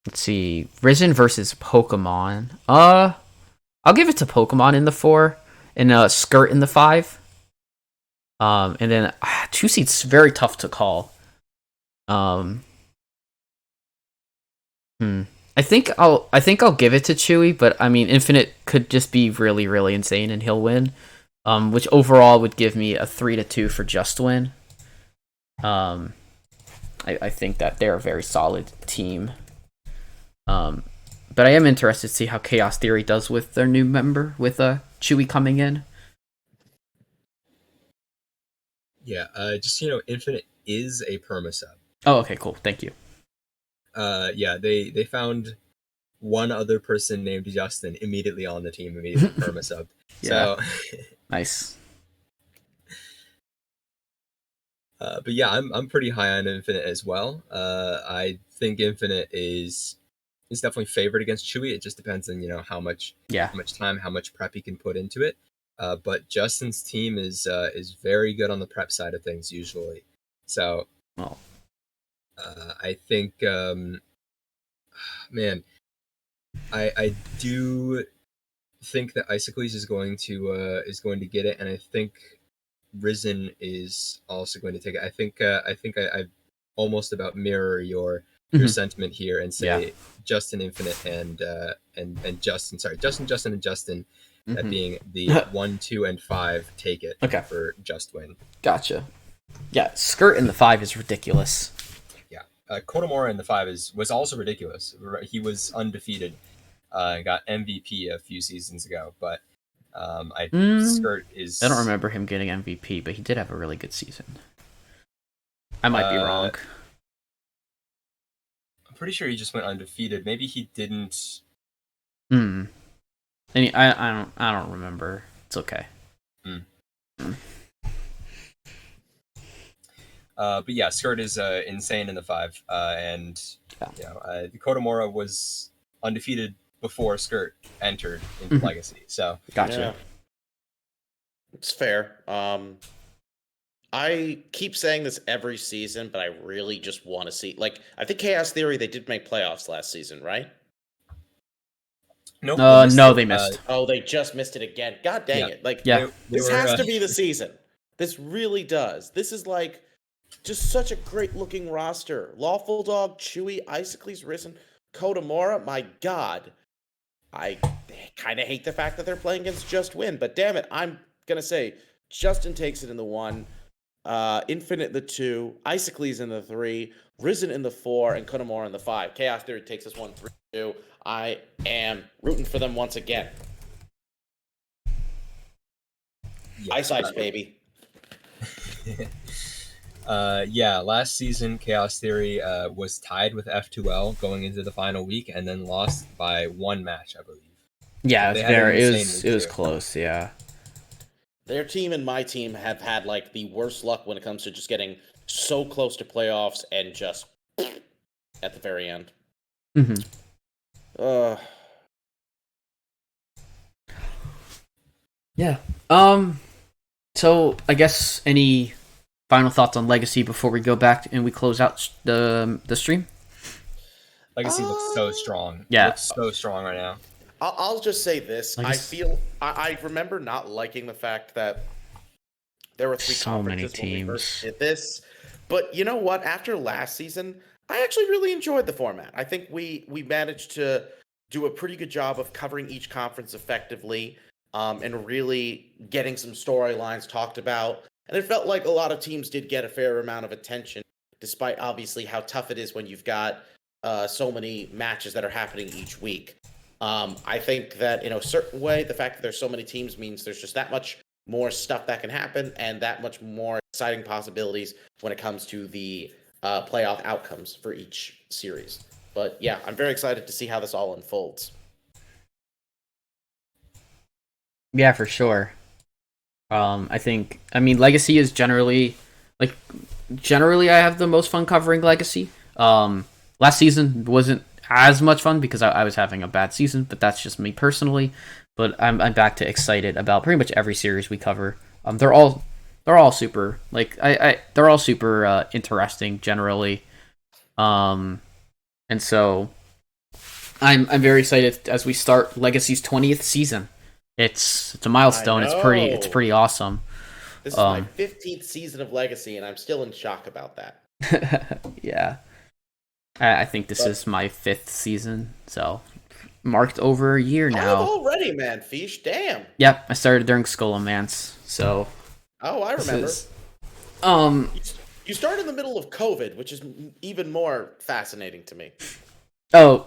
let's see, Risen versus Pokemon. I'll give it to Pokemon in the 4, and Skirt in the 5. And then 2 seeds very tough to call. I think I'll give it to Chewy, but I mean, Infinite could just be really, really insane and he'll win. Which overall would give me a 3-2 for Just Win. I think that they're a very solid team. But I am interested to see how Chaos Theory does with their new member, with Chewy coming in. Yeah, just so you know, Infinite is a perma sub. Oh, okay, cool. Thank you. Yeah, they found one other person named Justin immediately on the team, immediately perma sub. Yeah. So Nice. But yeah, I'm pretty high on Infinite as well. I think Infinite is definitely favored against Chewy. It just depends on how much time, how much prep he can put into it. But Justin's team is very good on the prep side of things usually. So I think man, I do think that Isocles is going to get it, and I think Risen is also going to take it. I think I almost about mirror your sentiment here and say Justin Infinite and Justin. Sorry, Justin, and Justin. That being the 1, 2, and 5 take it for Just Win. Gotcha. Yeah, Skirt in the 5 is ridiculous. Yeah, Kodomora in the 5 was also ridiculous. He was undefeated and got MVP a few seasons ago, but Skirt is... I don't remember him getting MVP, but he did have a really good season. I might be wrong. I'm pretty sure he just went undefeated. Maybe he didn't... I don't remember. It's okay. But yeah, Skirt is insane in the 5, and Kodomora was undefeated before Skirt entered into Legacy. So gotcha. Yeah. It's fair. I keep saying this every season, but I really just want to see. Like, I think Chaos Theory, they did make playoffs last season, right? Nope. They missed. They just missed it again. God dang it! Like, this were, has to be the season. This really does. This is like just such a great looking roster. Lawful Dog, Chewy, Isocles, Risen, Kodomora. My God, I kind of hate the fact that they're playing against Just Win, but damn it, I'm gonna say Justin takes it in the 1, Infinite the 2, Isocles in the 3, Risen in the 4, and Kodomora in the 5. Chaos Theory takes this 1-3-2. I am rooting for them once again. Ice Ice, baby. Last season Chaos Theory was tied with F2L going into the final week, and then lost by 1 match, I believe. Yeah, it was close. Yeah, their team and my team have had like the worst luck when it comes to just getting so close to playoffs and just at the very end. Yeah. So I guess any final thoughts on Legacy before we go back and we close out the stream? Legacy looks so strong. Yeah, looks so strong right now. I'll just say this: I remember not liking the fact that there were 3 so many conferences when we teams first did this. But you know what? After last season, I actually really enjoyed the format. I think we managed to do a pretty good job of covering each conference effectively, and really getting some storylines talked about. And it felt like a lot of teams did get a fair amount of attention, despite obviously how tough it is when you've got so many matches that are happening each week. I think that in a certain way, the fact that there's so many teams means there's just that much more stuff that can happen and that much more exciting possibilities when it comes to the playoff outcomes for each series. But yeah, I'm very excited to see how this all unfolds. Yeah, for sure. I mean, Legacy is generally I have the most fun covering Legacy. Last season wasn't as much fun because I was having a bad season, but that's just me personally. But I'm back to excited about pretty much every series we cover. They're all super they're all super interesting generally. And so I'm very excited as we start Legacy's 20th season. It's a milestone. It's pretty awesome. This is my 15th season of Legacy, and I'm still in shock about that. Yeah. I think this is my 5th season, so marked over a year now. Oh, already, man, Fish, damn. Yep, I started during Skullomance, so... Oh, I remember. You started in the middle of COVID, which is even more fascinating to me. Oh,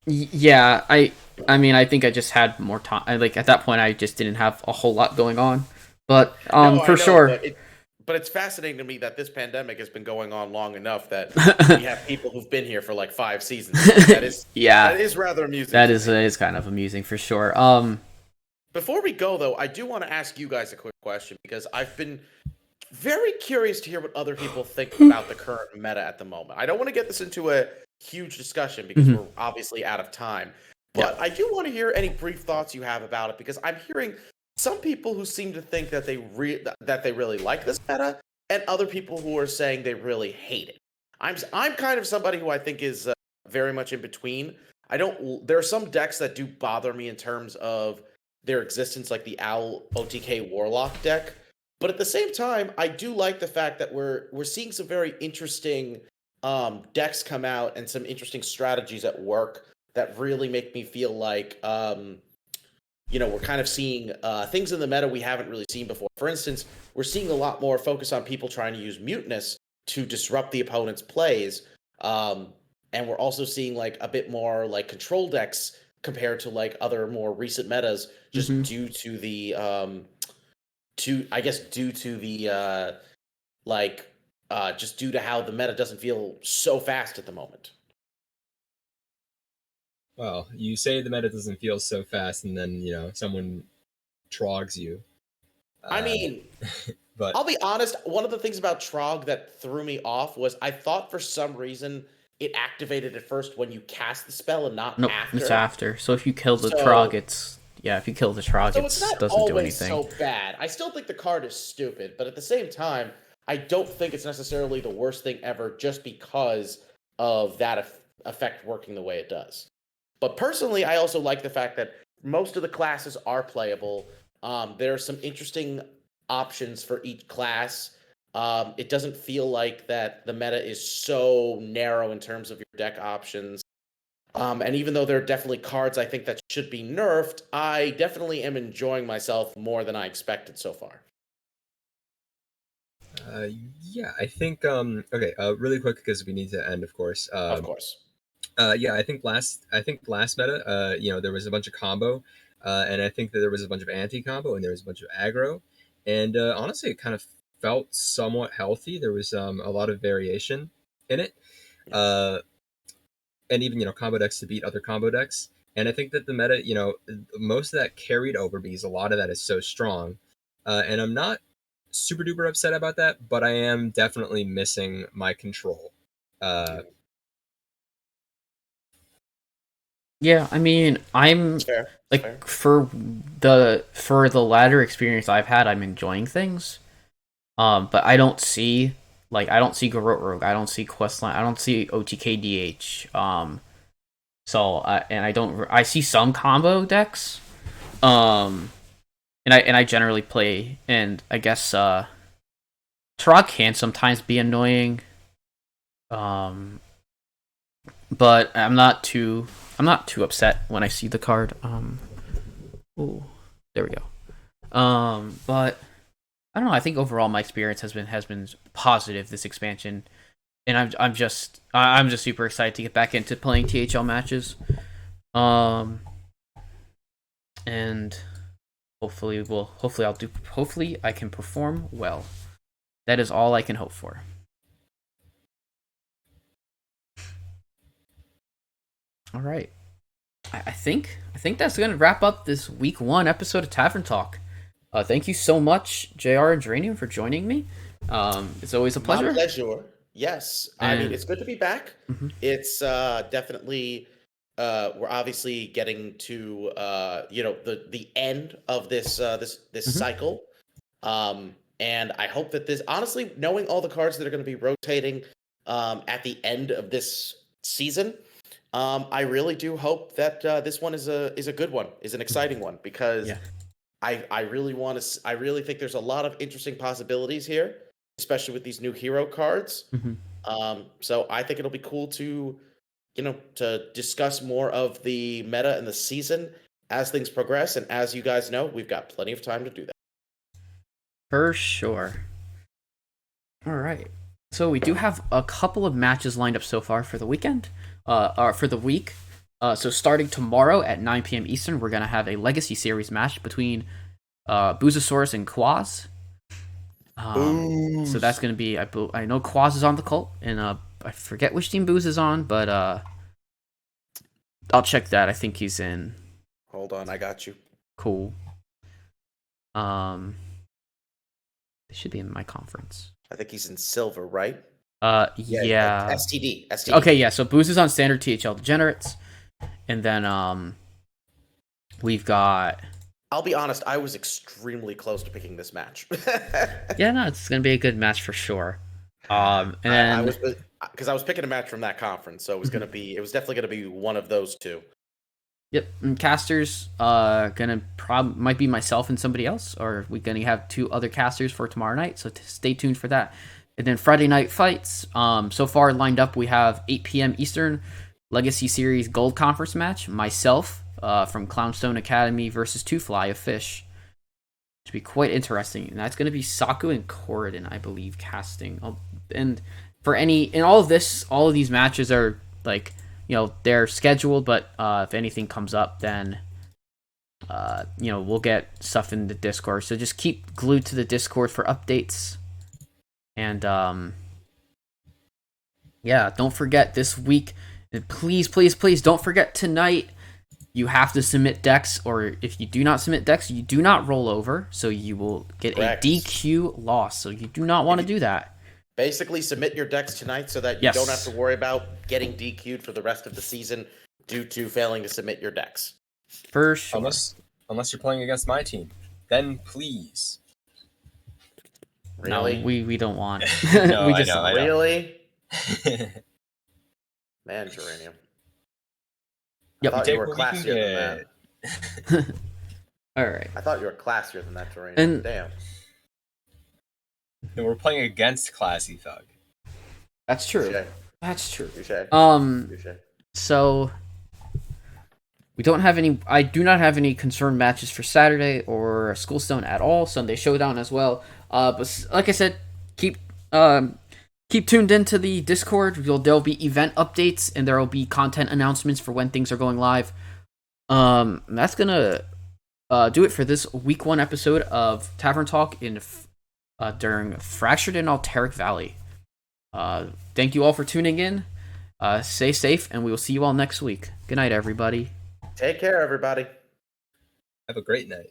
yeah, I mean, I think I just had more time. At that point, I just didn't have a whole lot going on. But, for sure... But it's fascinating to me that this pandemic has been going on long enough that we have people who've been here for like 5 seasons. That is, that is rather amusing. That is kind of amusing for sure. Before we go, though, I do want to ask you guys a quick question because I've been very curious to hear what other people think about the current meta at the moment. I don't want to get this into a huge discussion because we're obviously out of time. But I do want to hear any brief thoughts you have about it because I'm hearing some people who seem to think that they really like this meta, and other people who are saying they really hate it. I'm kind of somebody who I think is very much in between. There are some decks that do bother me in terms of their existence, like the Owl OTK Warlock deck. But at the same time, I do like the fact that we're seeing some very interesting decks come out and some interesting strategies at work that really make me feel like we're kind of seeing things in the meta we haven't really seen before. For instance, we're seeing a lot more focus on people trying to use Mutinous to disrupt the opponent's plays. And we're also seeing like a bit more like control decks compared to like other more recent metas, just due to the just due to how the meta doesn't feel so fast at the moment. Well, you say the meta doesn't feel so fast, and then someone trogs you. I mean, but I'll be honest. One of the things about Trog that threw me off was I thought for some reason it activated at first when you cast the spell and not after. It's after. So if you kill the Trog, if you kill the Trog, it doesn't do anything. So bad. I still think the card is stupid, but at the same time, I don't think it's necessarily the worst thing ever just because of that effect working the way it does. But personally, I also like the fact that most of the classes are playable. There are some interesting options for each class. It doesn't feel like that the meta is so narrow in terms of your deck options. And even though there are definitely cards I think that should be nerfed, I definitely am enjoying myself more than I expected so far. Yeah, I think okay, really quick because we need to end, of course. Of course. Yeah, I think last meta, there was a bunch of combo, and I think that there was a bunch of anti-combo, and there was a bunch of aggro, and honestly, it kind of felt somewhat healthy. There was a lot of variation in it, and even combo decks to beat other combo decks, and I think that the meta, most of that carried over because a lot of that is so strong, and I'm not super duper upset about that, but I am definitely missing my control. Yeah, I mean, I'm Fair. for the latter experience I've had, I'm enjoying things. But I don't see Garrote Rogue, I don't see Questline, I don't see OTKDH. I see some combo decks. And I generally play, and I guess Trog can sometimes be annoying. But I'm not too upset when I see the card. Ooh, there we go. But I don't know. I think overall my experience has been positive this expansion, and I'm just super excited to get back into playing THL matches. And hopefully I can perform well. That is all I can hope for. All right. I think that's going to wrap up this week 1 episode of Tavern Talk. Thank you so much, JR and Geranium, for joining me. It's always a pleasure. My pleasure. Yes. I mean, it's good to be back. Mm-hmm. It's definitely we're obviously getting to the end of this Mhm. cycle. And I hope that this, honestly, knowing all the cards that are going to be rotating at the end of this season, I really do hope that this one is a good one, is an exciting one, because Yeah. I really want to. I really think there's a lot of interesting possibilities here, especially with these new hero cards. Mhm. So I think it'll be cool to discuss more of the meta and the season as things progress. And as you guys know, we've got plenty of time to do that. For sure. All right. So we do have a couple of matches lined up so far for the weekend, or for the week. So starting tomorrow at 9 p.m. Eastern, we're gonna have a Legacy Series match between Boozosaurus and Quaz. So that's gonna be I know Quaz is on the cult, and I forget which team Booz is on, but I'll check that. I think he's in. Hold on, I got you. Cool. They should be in my conference. I think he's in silver, right? Yeah. STD. Okay, yeah. So Booz is on standard THL Degenerates, and then we've got. I'll be honest, I was extremely close to picking this match. Yeah, no, it's gonna be a good match for sure. And then I was, because I was picking a match from that conference, so it was it was definitely gonna be one of those two. yep, and casters might be myself and somebody else, or we're gonna have two other casters for tomorrow night. So stay tuned for that. And then Friday night fights. So far lined up, we have 8 p.m. Eastern Legacy Series Gold Conference match. Myself from Clownstone Academy versus Two Fly of Fish. To be quite interesting, and that's going to be Saku and Corridon, I believe, casting. And for all of these matches are like, they're scheduled, but if anything comes up, then we'll get stuff in the Discord. So just keep glued to the Discord for updates. And yeah, don't forget this week. And please, please, please don't forget tonight. You have to submit decks, or if you do not submit decks, you do not roll over, so you will get Correct. a DQ loss. So you do not want to do that. Basically, submit your decks tonight so that you don't have to worry about getting DQ'd for the rest of the season due to failing to submit your decks. For sure. Unless you're playing against my team, then please. Really? No, we don't want. No, we I just know, I know. Really? Man, Geranium. Yep. I thought Take you were what we can classier than that. All right. I thought you were classier than that, Geranium. And- Damn. And we're playing against Classy Thug. That's true. Touché. That's true. Touché. Touché. So we don't have any. I do not have any confirmed matches for Saturday or Schoolstone at all. Sunday Showdown as well. But like I said, keep tuned into the Discord. There'll be event updates and there will be content announcements for when things are going live. That's gonna do it for this week 1 episode of Tavern Talk during Fractured and Alteric Valley. Thank you all for tuning in. Stay safe, and we will see you all next week. Good night, everybody. Take care, everybody. Have a great night.